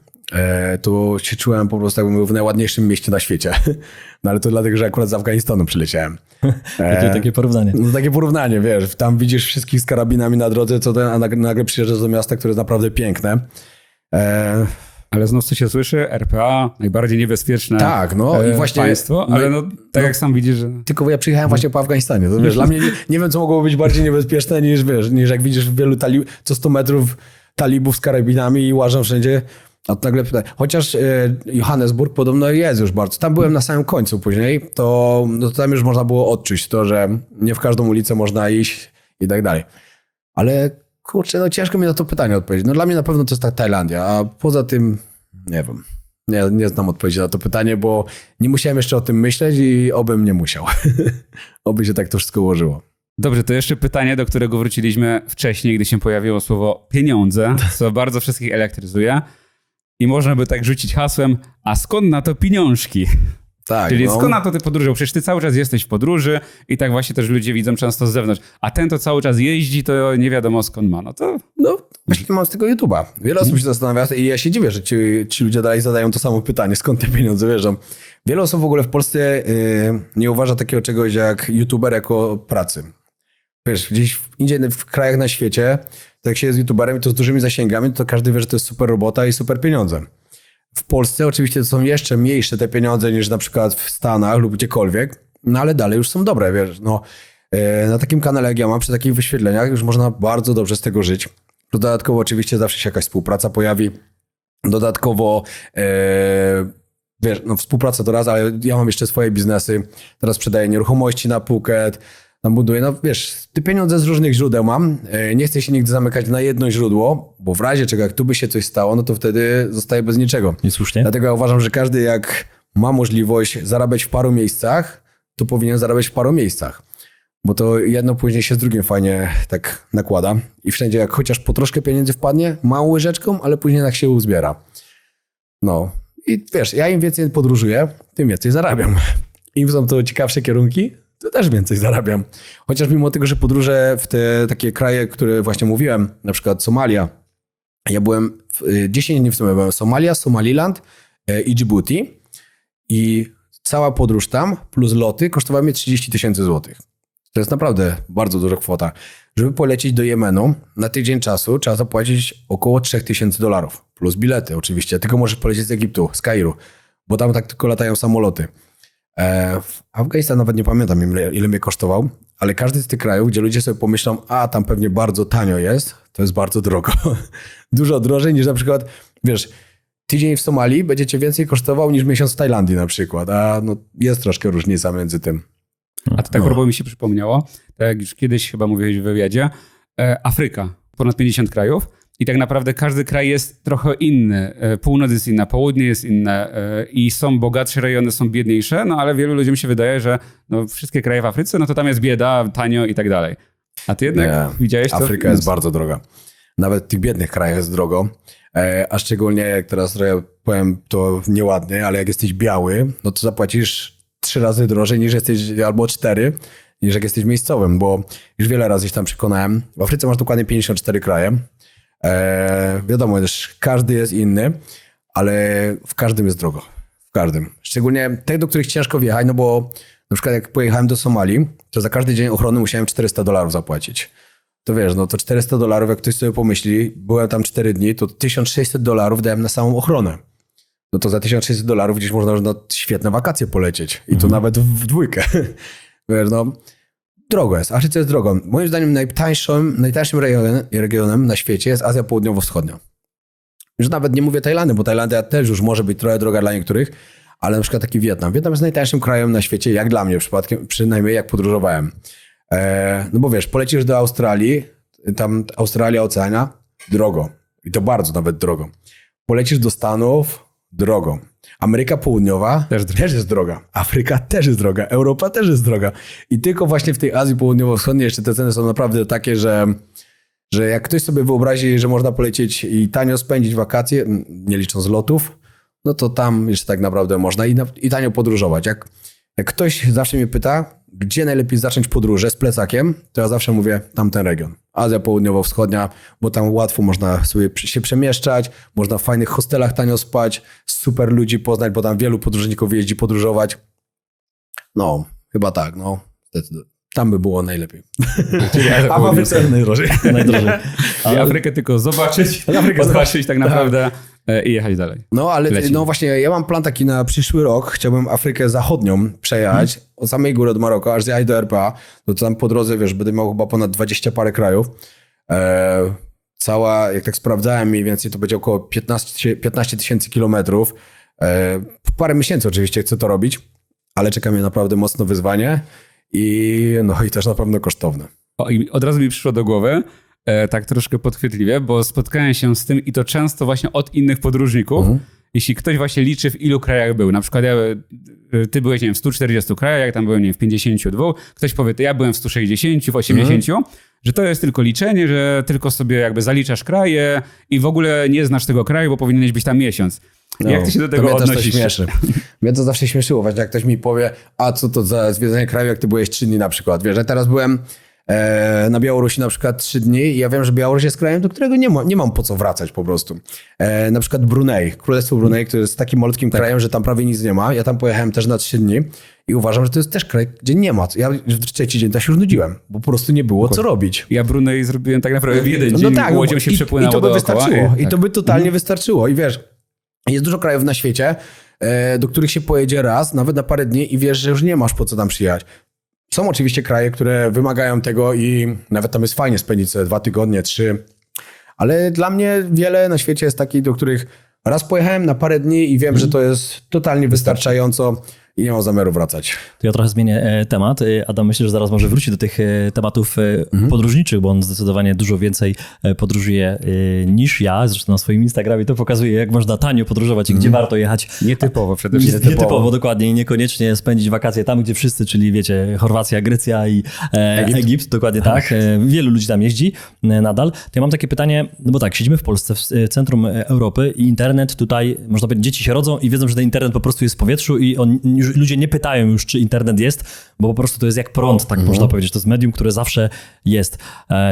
S1: To się czułem po prostu jakbym był w najładniejszym mieście na świecie. No ale to dlatego, że akurat z Afganistanu przyleciałem.
S2: Takie porównanie.
S1: No takie porównanie, wiesz. Tam widzisz wszystkich z karabinami na drodze, a nagle przyjeżdżasz do miasta, które jest naprawdę piękne.
S3: Ale znów co się słyszy, RPA, najbardziej niebezpieczne
S1: tak, no i właśnie
S3: państwo, ale no, tak jak sam widzisz, że...
S1: Tylko ja przyjechałem właśnie po Afganistanie. To, wiesz, dla mnie nie wiem, co mogło być bardziej niebezpieczne niż jak widzisz wielu co 100 metrów talibów z karabinami i łażą wszędzie. A to nagle pytanie. Chociaż Johannesburg podobno jest już bardzo. Tam byłem na samym końcu później, to tam już można było odczuć to, że nie w każdą ulicę można iść i tak dalej. Ale kurczę, no ciężko mi na to pytanie odpowiedzieć. No dla mnie na pewno to jest ta Tajlandia, a poza tym nie wiem. Nie znam odpowiedzi na to pytanie, bo nie musiałem jeszcze o tym myśleć i obym nie musiał. Oby się tak to wszystko ułożyło.
S3: Dobrze, to jeszcze pytanie, do którego wróciliśmy wcześniej, gdy się pojawiło słowo pieniądze, co bardzo wszystkich elektryzuje. I można by tak rzucić hasłem, a skąd na to pieniążki?
S1: Tak,
S3: Czyli
S1: no.
S3: skąd na to ty podróżą? Przecież ty cały czas jesteś w podróży i tak właśnie też ludzie widzą często z zewnątrz. A ten to cały czas jeździ, to nie wiadomo skąd ma. No to...
S1: No, właśnie mam z tego YouTube'a. Wiele osób się zastanawia i ja się dziwię, że ci ludzie dalej zadają to samo pytanie, skąd te pieniądze wierzą. Wiele osób w ogóle w Polsce nie uważa takiego czegoś jak YouTuber jako pracy. Wiesz, gdzieś indziej w krajach na świecie, to jak się jest YouTuberem i to z dużymi zasięgami, to każdy wie, że to jest super robota i super pieniądze. W Polsce oczywiście to są jeszcze mniejsze te pieniądze niż na przykład w Stanach lub gdziekolwiek, no ale dalej już są dobre, wiesz. No, na takim kanale jak ja mam, przy takich wyświetleniach już można bardzo dobrze z tego żyć. Dodatkowo oczywiście zawsze się jakaś współpraca pojawi. Dodatkowo wiesz, no współpraca to raz, ale ja mam jeszcze swoje biznesy. Teraz sprzedaję nieruchomości na Phuket, tam buduję, no wiesz, te pieniądze z różnych źródeł mam. Nie chcę się nigdy zamykać na jedno źródło, bo w razie czego, jak tu by się coś stało, no to wtedy zostaję bez niczego.
S2: Niesłusznie.
S1: Dlatego ja uważam, że każdy jak ma możliwość zarabiać w paru miejscach, to powinien zarabiać w paru miejscach. Bo to jedno później się z drugim fajnie tak nakłada. I wszędzie jak chociaż po troszkę pieniędzy wpadnie, małą łyżeczką, ale później tak się uzbiera. No i wiesz, ja im więcej podróżuję, tym więcej zarabiam. Im są to ciekawsze kierunki, to też więcej zarabiam. Chociaż mimo tego, że podróże w te takie kraje, które właśnie mówiłem, na przykład Somalia, ja byłem 10 dni w sumie, byłem Somalia, Somaliland i Djibouti i cała podróż tam plus loty kosztowała mnie 30 000 złotych. To jest naprawdę bardzo duża kwota. Żeby polecieć do Jemenu na tydzień czasu trzeba zapłacić około $3000 plus bilety oczywiście. Tylko możesz polecieć z Egiptu, z Kairu, bo tam tak tylko latają samoloty. W Afganistan nawet nie pamiętam ile mnie kosztował, ale każdy z tych krajów, gdzie ludzie sobie pomyślą, a tam pewnie bardzo tanio jest, to jest bardzo drogo. Dużo drożej niż na przykład, wiesz, tydzień w Somalii będzie cię więcej kosztował niż miesiąc w Tajlandii na przykład, a no jest troszkę różnica między tym.
S3: A to tak propos mi się przypomniało, tak jak już kiedyś chyba mówiłeś w wywiadzie, Afryka, ponad 50 krajów i tak naprawdę każdy kraj jest trochę inny. Północ jest inna, południe jest inne i są bogatsze rejony, są biedniejsze, no ale wielu ludziom się wydaje, że no, wszystkie kraje w Afryce, no to tam jest bieda, tanio i tak dalej. A ty jednak widziałeś to?
S1: Afryka jest bardzo droga. Nawet w tych biednych krajach jest drogo. A szczególnie, jak teraz trochę powiem to nieładnie, ale jak jesteś biały, no to zapłacisz 3 razy drożej niż jesteś, albo 4, niż jak jesteś miejscowym, bo już wiele razy się tam przekonałem. W Afryce masz dokładnie 54 kraje. Wiadomo, też każdy jest inny, ale w każdym jest drogo. W każdym. Szczególnie te, do których ciężko wjechać, no bo na przykład jak pojechałem do Somalii, to za każdy dzień ochrony musiałem $400 zapłacić. To wiesz, no to $400, jak ktoś sobie pomyśli, byłem tam 4 dni, to $1600 dałem na samą ochronę. No to za $1600 gdzieś można na świetne wakacje polecieć. I to nawet w dwójkę. Wiesz, no, drogo jest. Afryka jest drogą. Moim zdaniem najtańszym regionem na świecie jest Azja Południowo-Wschodnia. Już nawet nie mówię Tajlandy, bo Tajlandia też już może być trochę droga dla niektórych, ale na przykład taki Wietnam. Wietnam jest najtańszym krajem na świecie, jak dla mnie przypadkiem, przynajmniej jak podróżowałem. No bo wiesz, polecisz do Australii, tam Australia, Oceania, drogo. I to bardzo nawet drogo. Polecisz do Stanów, drogo. Ameryka Południowa też jest droga. Afryka też jest droga. Europa też jest droga. I tylko właśnie w tej Azji Południowo-Wschodniej jeszcze te ceny są naprawdę takie, że jak ktoś sobie wyobrazi, że można polecieć i tanio spędzić wakacje, nie licząc lotów, no to tam jeszcze tak naprawdę można i tanio podróżować. Jak ktoś zawsze mnie pyta, gdzie najlepiej zacząć podróże z plecakiem, to ja zawsze mówię tamten region. Azja Południowo-Wschodnia, bo tam łatwo można sobie się przemieszczać, można w fajnych hostelach tanio spać, super ludzi poznać, bo tam wielu podróżników jeździ podróżować. No, chyba tak, no. Tam by było najlepiej. A w Afryce najdrożej.
S3: I Afrykę tylko zobaczyć, zobaczyć tak naprawdę i jechać dalej.
S1: No, ale no właśnie, ja mam plan taki na przyszły rok. Chciałbym Afrykę Zachodnią przejechać od samej góry, od Maroka, aż zjechać do RPA. No to tam po drodze, wiesz, będę miał chyba ponad 20 parę krajów. Cała, jak tak sprawdzałem mniej więcej, to będzie około 15 000 kilometrów. Parę miesięcy oczywiście chcę to robić, ale czeka mnie naprawdę mocne wyzwanie i też na pewno kosztowne.
S3: I od razu mi przyszło do głowy, tak troszkę podchwytliwie, bo spotkałem się z tym i to często właśnie od innych podróżników. Jeśli ktoś właśnie liczy, w ilu krajach był. Na przykład ty byłeś, nie wiem, w 140 krajach, jak tam byłem, nie wiem, w 52. Ktoś powie, to ja byłem w 160, w 80. Że to jest tylko liczenie, że tylko sobie jakby zaliczasz kraje i w ogóle nie znasz tego kraju, bo powinieneś być tam miesiąc. Jak ty się do tego odnosisz?
S1: Mnie to zawsze śmieszyło. Właśnie jak ktoś mi powie, a co to za zwiedzanie kraju, jak ty byłeś 3 dni na przykład. Wiesz, ja teraz byłem na Białorusi na przykład 3 dni i ja wiem, że Białoruś jest krajem, do którego nie mam po co wracać po prostu. Na przykład Brunei, Królestwo Brunei, które jest takim malutkim krajem, że tam prawie nic nie ma. Ja tam pojechałem też na 3 dni i uważam, że to jest też kraj, gdzie nie ma. Ja w 3. dzień to się już nudziłem, bo po prostu nie było co robić.
S3: Ja Brunei zrobiłem tak naprawdę w 1 dzień, łodzią się przepłynęło
S1: i to by
S3: dookoła.
S1: wystarczyło. I to by totalnie wystarczyło. I wiesz, jest dużo krajów na świecie, do których się pojedzie raz, nawet na parę dni i wiesz, że już nie masz po co tam przyjechać. Są oczywiście kraje, które wymagają tego i nawet tam jest fajnie spędzić sobie 2 tygodnie, 3. Ale dla mnie wiele na świecie jest takich, do których raz pojechałem na parę dni i wiem, że to jest totalnie wystarczająco i nie mam zamiaru wracać.
S2: To ja trochę zmienię temat. Adam, myślę, że zaraz może wróci do tych tematów podróżniczych, bo on zdecydowanie dużo więcej podróżuje niż ja. Zresztą na swoim Instagramie to pokazuje, jak można tanio podróżować i gdzie warto jechać.
S3: Nietypowo przede wszystkim.
S2: Nietypowo, dokładnie. I niekoniecznie spędzić wakacje tam, gdzie wszyscy, czyli wiecie, Chorwacja, Grecja i Egipt. Dokładnie tak. Wielu ludzi tam jeździ nadal. To ja mam takie pytanie, no bo tak, siedzimy w Polsce, w centrum Europy i internet tutaj, można powiedzieć, dzieci się rodzą i wiedzą, że ten internet po prostu jest w powietrzu i on ludzie nie pytają już, czy internet jest, bo po prostu to jest jak prąd, tak można powiedzieć. To jest medium, które zawsze jest.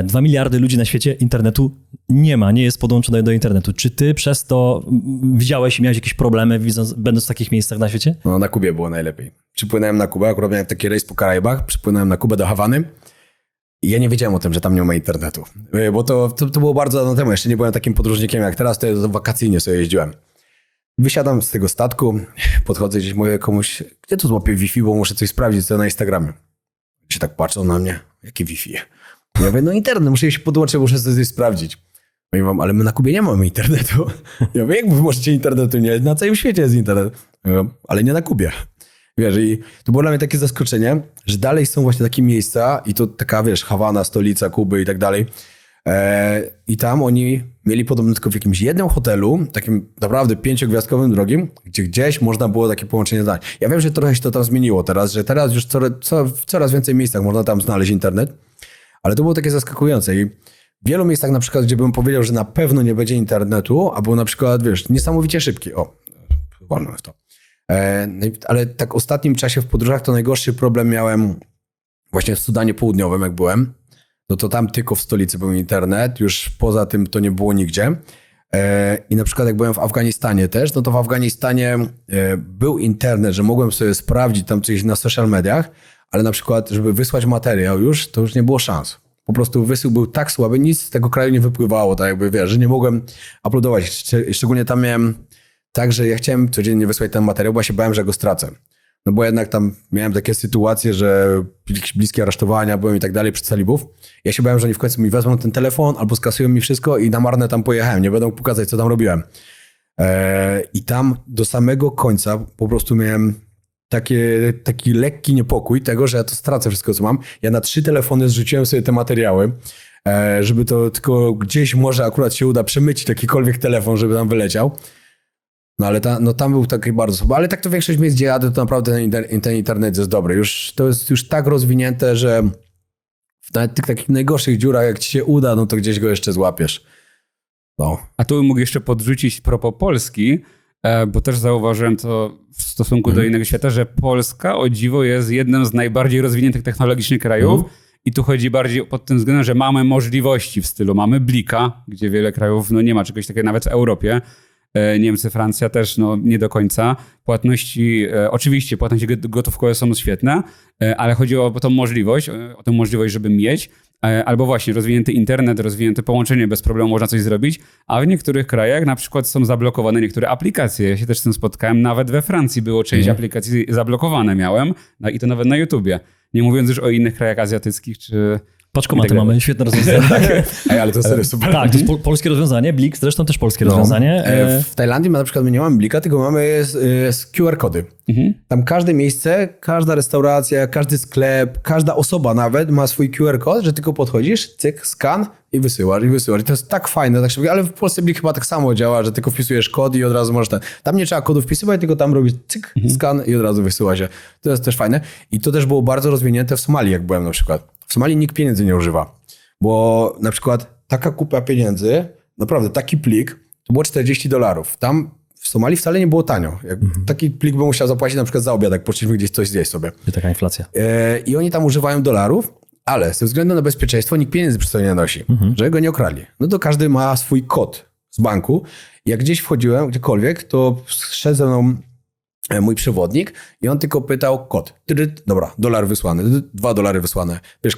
S2: 2 miliardy ludzi na świecie, internetu nie jest podłączone do internetu. Czy ty przez to widziałeś i miałeś jakieś problemy, będąc w takich miejscach na świecie?
S1: No na Kubie było najlepiej. Przypłynąłem na Kubę, akurat miałem taki rejs po Karaibach, przypłynąłem na Kubę do Hawany i ja nie wiedziałem o tym, że tam nie ma internetu. Bo to było bardzo dawno temu, jeszcze nie byłem takim podróżnikiem jak teraz, to ja wakacyjnie sobie jeździłem. Wysiadam z tego statku, podchodzę gdzieś, mówię komuś, gdzie tu złapię Wi-Fi, bo muszę coś sprawdzić, co na Instagramie. Się tak patrzą na mnie, jakie Wi-Fi? Ja mówię, no internet, muszę się podłączyć, muszę coś sprawdzić. Mówię wam, ale my na Kubie nie mamy internetu. Ja mówię, jak wy możecie internetu nie? Na całym świecie jest internet. Ja mówię, ale nie na Kubie. Wiesz, i to było dla mnie takie zaskoczenie, że dalej są właśnie takie miejsca i to taka, wiesz, Hawana, stolica Kuby i tak dalej. I tam oni mieli podobno tylko w jakimś jednym hotelu, takim naprawdę 5-gwiazdkowym drogim, gdzie gdzieś można było takie połączenie znaleźć. Ja wiem, że trochę się to tam zmieniło teraz, że teraz już w coraz więcej miejscach można tam znaleźć internet, ale to było takie zaskakujące i w wielu miejscach na przykład, gdzie bym powiedział, że na pewno nie będzie internetu, a był na przykład, wiesz, niesamowicie szybki. O, walnę w to. Ale tak w ostatnim czasie w podróżach to najgorszy problem miałem właśnie w Sudanie Południowym, jak byłem. No to tam tylko w stolicy był internet, już poza tym to nie było nigdzie. I na przykład jak byłem w Afganistanie też, no to w Afganistanie był internet, że mogłem sobie sprawdzić tam coś na social mediach, ale na przykład, żeby wysłać materiał już, to już nie było szans. Po prostu wysył był tak słaby, nic z tego kraju nie wypływało, tak jakby wiesz, że nie mogłem uploadować. Szczególnie tam miałem tak, że ja chciałem codziennie wysłać ten materiał, bo ja się bałem, że go stracę. No bo jednak tam miałem takie sytuacje, że jakieś bliskie aresztowania byłem i tak dalej przez talibów. Ja się bałem, że oni w końcu mi wezmą ten telefon albo skasują mi wszystko i na marne tam pojechałem. Nie będą pokazać, co tam robiłem. I tam do samego końca po prostu miałem taki lekki niepokój tego, że ja to stracę wszystko, co mam. Ja na 3 telefony zrzuciłem sobie te materiały, żeby to tylko gdzieś może akurat się uda przemycić jakikolwiek telefon, żeby tam wyleciał. No ale tam był taki bardzo słaby. Ale tak to większość miejsc, gdzie jadę, to naprawdę ten internet jest dobry. To jest już tak rozwinięte, że w nawet tych takich najgorszych dziurach, jak ci się uda, no to gdzieś go jeszcze złapiesz. No.
S3: A tu bym mógł jeszcze podrzucić propos Polski, bo też zauważyłem to w stosunku do innego świata, że Polska, o dziwo, jest jednym z najbardziej rozwiniętych technologicznie krajów. I tu chodzi bardziej pod tym względem, że mamy możliwości w stylu. Mamy Blika, gdzie wiele krajów nie ma czegoś takiego nawet w Europie. Niemcy, Francja też nie do końca. Płatności, oczywiście płatności gotówkowe są świetne, ale chodzi o tę możliwość, żeby mieć, albo właśnie rozwinięty internet, rozwinięte połączenie, bez problemu można coś zrobić, a w niektórych krajach na przykład są zablokowane niektóre aplikacje. Ja się też z tym spotkałem, nawet we Francji było część aplikacji zablokowane miałem i to nawet na YouTubie. Nie mówiąc już o innych krajach azjatyckich czy...
S2: Paczkomaty mamy, świetne rozwiązanie.
S1: Ej, ale to serio super.
S2: Tak, to jest polskie rozwiązanie, Blik zresztą też polskie rozwiązanie.
S1: W Tajlandii na przykład my nie mamy Blika, tylko mamy QR-kody. Tam każde miejsce, każda restauracja, każdy sklep, każda osoba nawet ma swój QR-kod, że tylko podchodzisz, cyk, skan i wysyłasz. I to jest tak fajne, tak szybko, ale w Polsce Blik chyba tak samo działa, że tylko wpisujesz kod i od razu możesz Tam nie trzeba kodu wpisywać, tylko tam robisz cyk, skan i od razu wysyła się. To jest też fajne. I to też było bardzo rozwinięte w Somalii, jak byłem na przykład. W Somalii nikt pieniędzy nie używa, bo na przykład taka kupa pieniędzy, naprawdę taki plik, to było $40. Tam w Somalii wcale nie było tanio. Taki plik by musiał zapłacić na przykład za obiad, jak poszliśmy gdzieś coś zjeść sobie.
S2: Taka inflacja.
S1: I oni tam używają dolarów, ale ze względu na bezpieczeństwo nikt pieniędzy przy sobie nie nosi, żeby go nie okrali. No to każdy ma swój kod z banku. Jak gdzieś wchodziłem, gdziekolwiek, to szedł ze mną mój przewodnik i on tylko pytał kod. Dobra, $1 wysłany, $2 wysłane. Wiesz,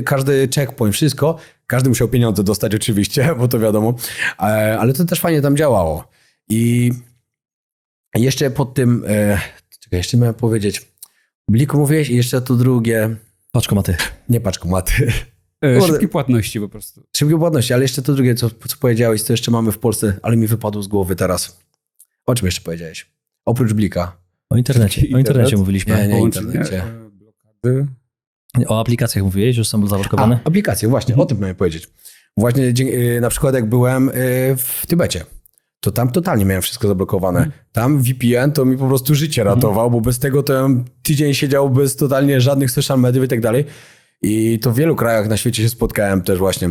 S1: każdy checkpoint, wszystko, każdy musiał pieniądze dostać oczywiście, bo to wiadomo, ale to też fajnie tam działało. I jeszcze pod tym, czekaj, jeszcze miałem powiedzieć, Bliku mówiłeś i jeszcze to drugie...
S2: Paczkomaty.
S1: Nie paczkomaty.
S3: Szybkie płatności po prostu.
S1: Szybkie płatności, ale jeszcze to drugie, co powiedziałeś, co jeszcze mamy w Polsce, ale mi wypadło z głowy teraz. O czym jeszcze powiedziałeś? Oprócz Blika.
S2: O internecie. O internecie mówiliśmy.
S1: Nie, internecie.
S3: Blokady.
S2: O aplikacjach mówiłeś, że są zablokowane?
S1: Aplikacje, właśnie, o tym miałem powiedzieć. Właśnie na przykład jak byłem w Tybecie, to tam totalnie miałem wszystko zablokowane. Tam VPN to mi po prostu życie ratował, bo bez tego to tydzień siedział bez totalnie żadnych social mediów i tak dalej. I to w wielu krajach na świecie się spotkałem też właśnie,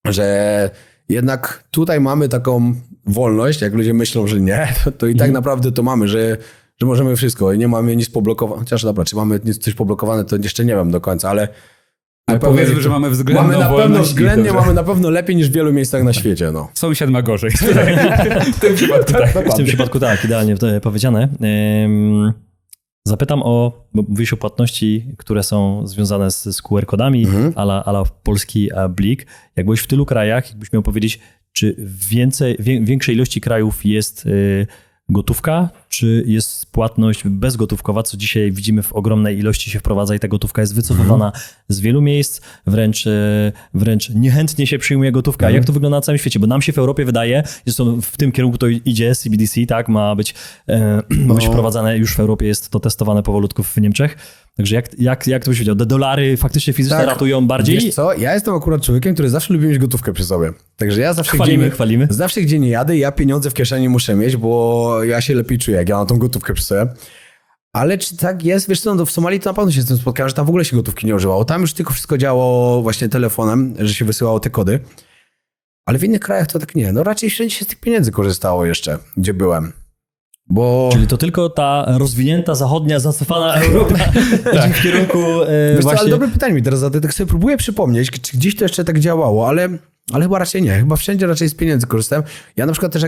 S1: że jednak tutaj mamy taką wolność, jak ludzie myślą, że nie, to i tak naprawdę to mamy, że że możemy wszystko i nie mamy nic poblokowane. Chociaż dobra, czy mamy coś poblokowane, to jeszcze nie wiem do końca, ale...
S3: Ale
S1: na pewno-
S3: powiedzmy, że mamy względną
S1: Mamy na pewno
S3: wolność i
S1: względnie,
S3: dobrze.
S1: mamy na pewno lepiej niż w wielu miejscach na świecie, no.
S3: Sąsiad ma gorzej. W tym przypadku tak.
S2: W tym przypadku tak, idealnie powiedziane. Zapytam bo mówisz o płatności, które są związane z QR-kodami, ala polski Blik. Jak byłeś w tylu krajach, jakbyś miał powiedzieć, czy większej ilości krajów jest gotówka, czy jest płatność bezgotówkowa, co dzisiaj widzimy w ogromnej ilości się wprowadza i ta gotówka jest wycofywana z wielu miejsc, wręcz niechętnie się przyjmuje gotówka. Jak to wygląda na całym świecie? Bo nam się w Europie wydaje, że w tym kierunku to idzie, CBDC, tak, ma być wprowadzane, już w Europie jest to testowane powolutku w Niemczech. Także jak to byś wiedział? Dolary faktycznie fizyczne
S1: Tak.
S2: ratują bardziej?
S1: Wiesz co, ja jestem akurat człowiekiem, który zawsze lubi mieć gotówkę przy sobie. Także ja zawsze
S2: Chwalimy.
S1: Zawsze gdzie nie jadę, ja pieniądze w kieszeni muszę mieć, bo ja się lepiej czuję, jak ja mam tą gotówkę przy sobie. Ale czy tak jest? Wiesz co, no w Somalii to na pewno się z tym spotkałem, że tam w ogóle się gotówki nie używało. Tam już tylko wszystko działało właśnie telefonem, że się wysyłało te kody. Ale w innych krajach to tak nie. No raczej wszędzie się z tych pieniędzy korzystało jeszcze, gdzie byłem. Bo...
S2: Czyli to tylko ta rozwinięta, zachodnia, zacofana Europa idzie w kierunku
S1: Wiesz co,
S2: właśnie...
S1: ale dobre pytanie mi teraz zadać. Tak sobie próbuję przypomnieć, czy gdzieś to jeszcze tak działało, ale chyba raczej nie. Chyba wszędzie raczej z pieniędzy korzystałem. Ja na przykład też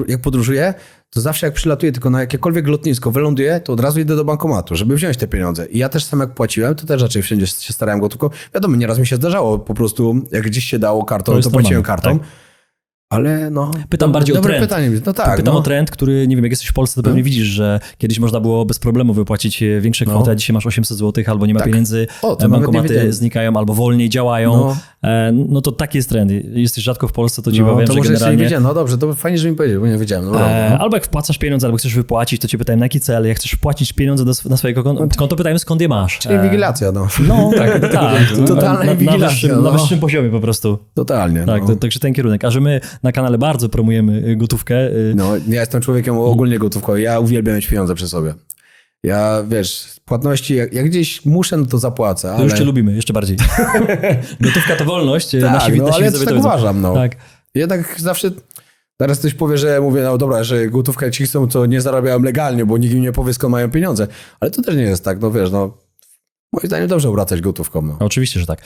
S1: jak podróżuję, to zawsze jak przylatuję tylko na jakiekolwiek lotnisko, wyląduję, to od razu idę do bankomatu, żeby wziąć te pieniądze. I ja też sam jak płaciłem, to też raczej wszędzie się starałem gotówką. Wiadomo, nieraz mi się zdarzało po prostu, jak gdzieś się dało kartą,
S2: To jest
S1: to płaciłem
S2: normalne,
S1: kartą.
S2: tak.
S1: Ale no...
S2: Pytam bardziej o
S1: dobre
S2: trend.
S1: pytanie. No tak,
S2: Pytam
S1: no.
S2: o trend, który, nie wiem, jak jesteś w Polsce, to pewnie widzisz, że kiedyś można było bez problemu wypłacić większe kwoty, a dzisiaj masz 800 zł, albo nie ma
S1: Tak.
S2: pieniędzy,
S1: O, to nawet nie
S2: bankomaty
S1: wiedziałem.
S2: znikają, albo wolniej działają.
S1: No.
S2: No to taki jest trend. Jesteś rzadko w Polsce, to ci
S1: No,
S2: powiem,
S1: to
S2: że
S1: może jeszcze nie
S2: generalnie...
S1: wiedziałem. No dobrze, to fajnie, że mi powiedział, bo nie wiedziałem. No, dobra.
S2: Albo jak wpłacasz pieniądze, albo chcesz wypłacić, to cię pytają, na jaki cel, jak chcesz wpłacić pieniądze na swojego konto, pytają, skąd je masz.
S1: Czyli inwigilacja, no.
S2: No, tak.
S1: Totalna
S2: na
S1: inwigilacja,
S2: na
S1: no.
S2: wyższym poziomie po prostu.
S1: Totalnie,
S2: Tak,
S1: no.
S2: także ten kierunek. A że my na kanale bardzo promujemy gotówkę.
S1: No, ja jestem człowiekiem ogólnie gotówkowym. Ja uwielbiam mieć pieniądze przy sobie. Ja, wiesz, płatności, jak gdzieś muszę, no to zapłacę,
S2: To
S1: ale...
S2: już cię lubimy, jeszcze bardziej. Gotówka to wolność. Nasi
S1: Tak, no,
S2: nasi
S1: ale
S2: widzowie
S1: tak
S2: to wiedzą.
S1: uważam, no.
S2: Tak.
S1: Jednak zawsze... Teraz ktoś powie, że mówię, no dobra, że gotówkę ci chcą, to nie zarabiałem legalnie, bo nikt im nie powie, skąd mają pieniądze. Ale to też nie jest tak, no wiesz, no... Moim zdaniem dobrze obracać gotówką, no.
S2: Oczywiście, że tak.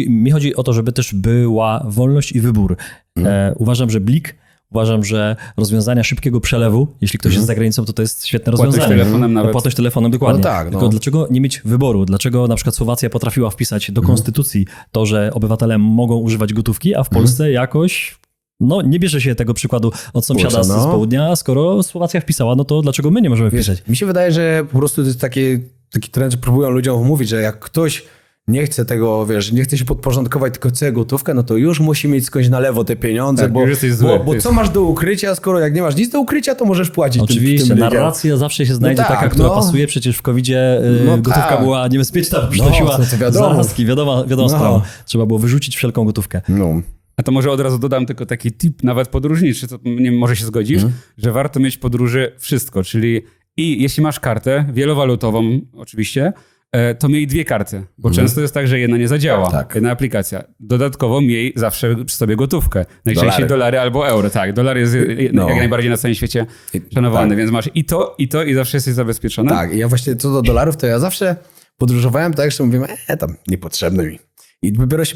S2: Mi chodzi o to, żeby też była wolność i wybór. Uważam, że Blik, uważam, że rozwiązania szybkiego przelewu, jeśli ktoś jest za granicą, to jest świetne
S3: Płatność
S2: rozwiązanie.
S3: telefonem nawet.
S2: Płatność telefonem, dokładnie.
S1: No tak, no.
S2: Tylko dlaczego nie mieć wyboru? Dlaczego na przykład Słowacja potrafiła wpisać do konstytucji to, że obywatele mogą używać gotówki, a w Polsce jakoś... No, nie bierze się tego przykładu od sąsiada
S1: Kurczę, no.
S2: z południa, a skoro Słowacja wpisała, no to dlaczego my nie możemy wpisać?
S1: Mi się wydaje, że po prostu to jest taki trend, że próbują ludziom wmówić, że jak ktoś nie chce tego, wiesz, nie chce się podporządkować, tylko chce gotówkę, no to już musi mieć skądś na lewo te pieniądze,
S3: Tak,
S1: bo,
S3: już jesteś zły.
S1: bo co masz do ukrycia, skoro jak nie masz nic do ukrycia, to możesz płacić
S2: Oczywiście,
S1: tym likiem.
S2: narracja zawsze się znajdzie
S1: No tak,
S2: taka, która
S1: no.
S2: pasuje. Przecież w COVID-zie
S1: No
S2: gotówka
S1: tak.
S2: była niebezpieczna, przynosiła
S1: to wiadomo.
S2: zarazki, wiadomo
S1: No.
S2: sprawa. Trzeba było wyrzucić wszelką gotówkę.
S1: No.
S3: A to może od razu dodam tylko taki tip, nawet podróżniczy, to nie wiem, może się zgodzisz, że warto mieć w podróży wszystko, czyli i jeśli masz kartę wielowalutową oczywiście, to miej dwie karty, bo często jest tak, że jedna nie zadziała,
S1: Tak.
S3: jedna aplikacja. Dodatkowo miej zawsze przy sobie gotówkę. Najczęściej
S1: Dolary.
S3: dolary albo euro, tak. Dolar jest
S1: No.
S3: jak najbardziej na całym świecie szanowany,
S1: tak.
S3: więc masz i to i zawsze jesteś zabezpieczony.
S1: Tak, i ja właśnie co do dolarów, to ja zawsze podróżowałem tak, że mówiłem, tam niepotrzebne mi. I dopiero się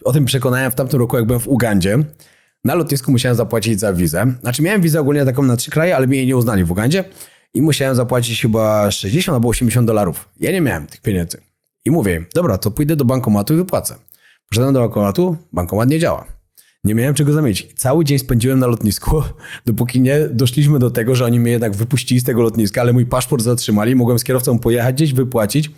S1: o tym przekonałem w tamtym roku, jak byłem w Ugandzie. Na lotnisku musiałem zapłacić za wizę. Znaczy miałem wizę ogólnie taką na 3 kraje, ale mi jej nie uznali w Ugandzie. I musiałem zapłacić chyba 60 albo 80 dolarów. Ja nie miałem tych pieniędzy. I mówię, dobra, to pójdę do bankomatu i wypłacę. Poszedłem do bankomatu, bankomat nie działa. Nie miałem czego zamienić. Cały dzień spędziłem na lotnisku, dopóki nie doszliśmy do tego, że oni mnie jednak wypuścili z tego lotniska, ale mój paszport zatrzymali, mogłem z kierowcą pojechać gdzieś, wypłacić.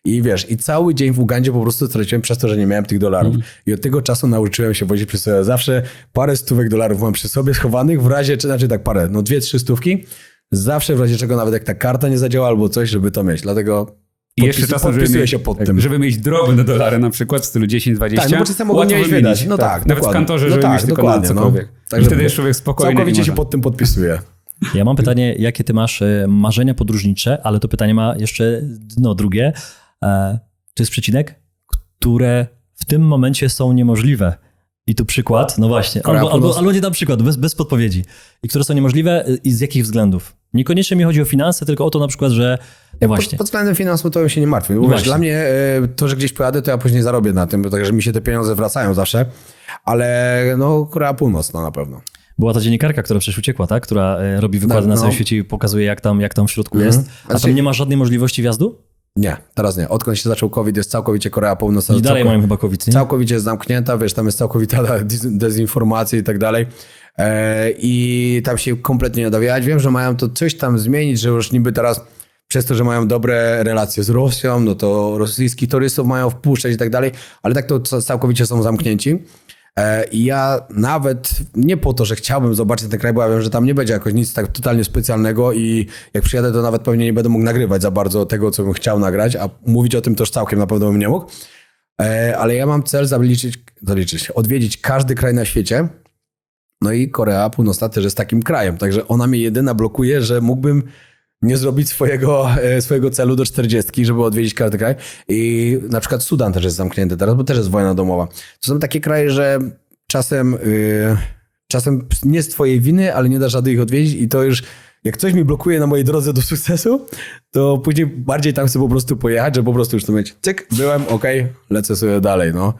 S1: I wiesz, i cały dzień w Ugandzie po prostu straciłem przez to, że nie miałem tych dolarów. I od tego czasu nauczyłem się wozić przy sobie. Zawsze parę stówek dolarów mam przy sobie schowanych, w razie, znaczy tak parę, 2-3 stówki. Zawsze w razie czego, nawet jak ta karta nie zadziała albo coś, żeby to mieć. Dlatego
S3: I jeszcze czasem,
S1: podpisuję się pod tym.
S3: Żeby mieć drobne dolary na przykład w stylu 10-20.
S1: Tak, no bo czasem mogą
S3: łatwo
S1: nie mieć
S3: wymienić.
S1: wydać. No tak,
S3: Nawet w
S1: dokładnie.
S3: kantorze,
S1: No
S3: żeby
S1: tak,
S3: mieć tylko na
S1: dokładnie, no.
S3: cokolwiek.
S1: Także
S3: I wtedy jest człowiek spokojny.
S1: Całkowicie
S3: i
S1: się
S3: może.
S1: pod tym podpisuję.
S2: Ja mam pytanie, jakie ty masz marzenia podróżnicze, ale to pytanie ma jeszcze dno drugie. To jest przecinek, które w tym momencie są niemożliwe. I tu przykład, no właśnie,
S1: Korea Północna.
S2: albo nie dam przykład, bez podpowiedzi. I które są niemożliwe i z jakich względów? Niekoniecznie mi chodzi o finanse, tylko o to na przykład, że no właśnie.
S1: Pod względem finansów to się nie martwię. Bo wiesz,
S2: Właśnie.
S1: dla mnie to, że gdzieś pojadę, to ja później zarobię na tym, bo także mi się te pieniądze wracają zawsze, ale no Korea Północna na pewno.
S2: Była ta dziennikarka, która przecież uciekła, tak? Która robi wykłady na całym świecie i pokazuje, jak tam w środku jest. A tam
S1: Znaczy-
S2: nie ma żadnej możliwości wjazdu?
S1: Nie, teraz nie. Odkąd się zaczął COVID, jest całkowicie Korea Północna.
S2: I dalej mają chyba COVID, nie?
S1: Całkowicie jest zamknięta, wiesz, tam jest całkowita dezinformacja i tak dalej. I tam się kompletnie nie da wjechać. Wiem, że mają to coś tam zmienić, że już niby teraz przez to, że mają dobre relacje z Rosją, no to rosyjskich turystów mają wpuszczać i tak dalej, ale tak to całkowicie są zamknięci. I ja nawet nie po to, że chciałbym zobaczyć ten kraj, bo ja wiem, że tam nie będzie jakoś nic tak totalnie specjalnego i jak przyjadę, to nawet pewnie nie będę mógł nagrywać za bardzo tego, co bym chciał nagrać, a mówić o tym też całkiem na pewno bym nie mógł. Ale ja mam cel odwiedzić każdy kraj na świecie. No i Korea Północna też jest takim krajem, także ona mnie jedyna blokuje, że mógłbym nie zrobić swojego celu do 40, żeby odwiedzić każdy kraj. I na przykład Sudan też jest zamknięty teraz, bo też jest wojna domowa. To są takie kraje, że czasem nie z twojej winy, ale nie dasz rady ich odwiedzić i to już, jak coś mi blokuje na mojej drodze do sukcesu, to później bardziej tam chcę po prostu pojechać, że po prostu już to mieć, cyk, byłem, okej, lecę sobie dalej, no.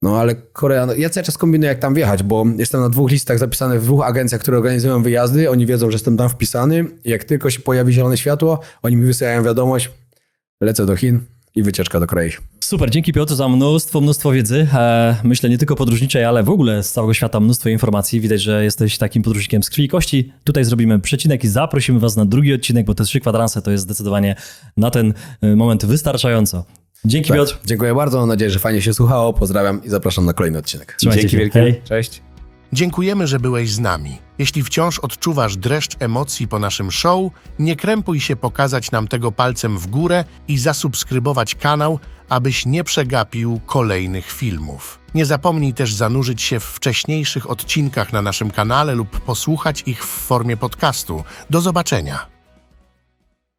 S1: No ale Korea, no, ja cały czas kombinuję jak tam wjechać, bo jestem na 2 listach zapisany w 2 agencjach, które organizują wyjazdy, oni wiedzą, że jestem tam wpisany i jak tylko się pojawi zielone światło, oni mi wysyłają wiadomość, lecę do Chin i wycieczka do Korei.
S2: Super, dzięki Piotr za mnóstwo wiedzy. Myślę nie tylko podróżniczej, ale w ogóle z całego świata mnóstwo informacji. Widać, że jesteś takim podróżnikiem z krwi i kości. Tutaj zrobimy przecinek i zaprosimy was na drugi odcinek, bo te 3 kwadranse to jest zdecydowanie na ten moment wystarczająco. Dzięki Piotr.
S1: Dziękuję bardzo, mam nadzieję, że fajnie się słuchało, pozdrawiam i zapraszam na kolejny odcinek.
S2: Trzymajcie
S3: Dzięki
S2: się.
S3: wielkie.
S2: Hej.
S3: Cześć.
S5: Dziękujemy, że byłeś z nami. Jeśli wciąż odczuwasz dreszcz emocji po naszym show, nie krępuj się pokazać nam tego palcem w górę i zasubskrybować kanał, abyś nie przegapił kolejnych filmów. Nie zapomnij też zanurzyć się w wcześniejszych odcinkach na naszym kanale lub posłuchać ich w formie podcastu. Do zobaczenia!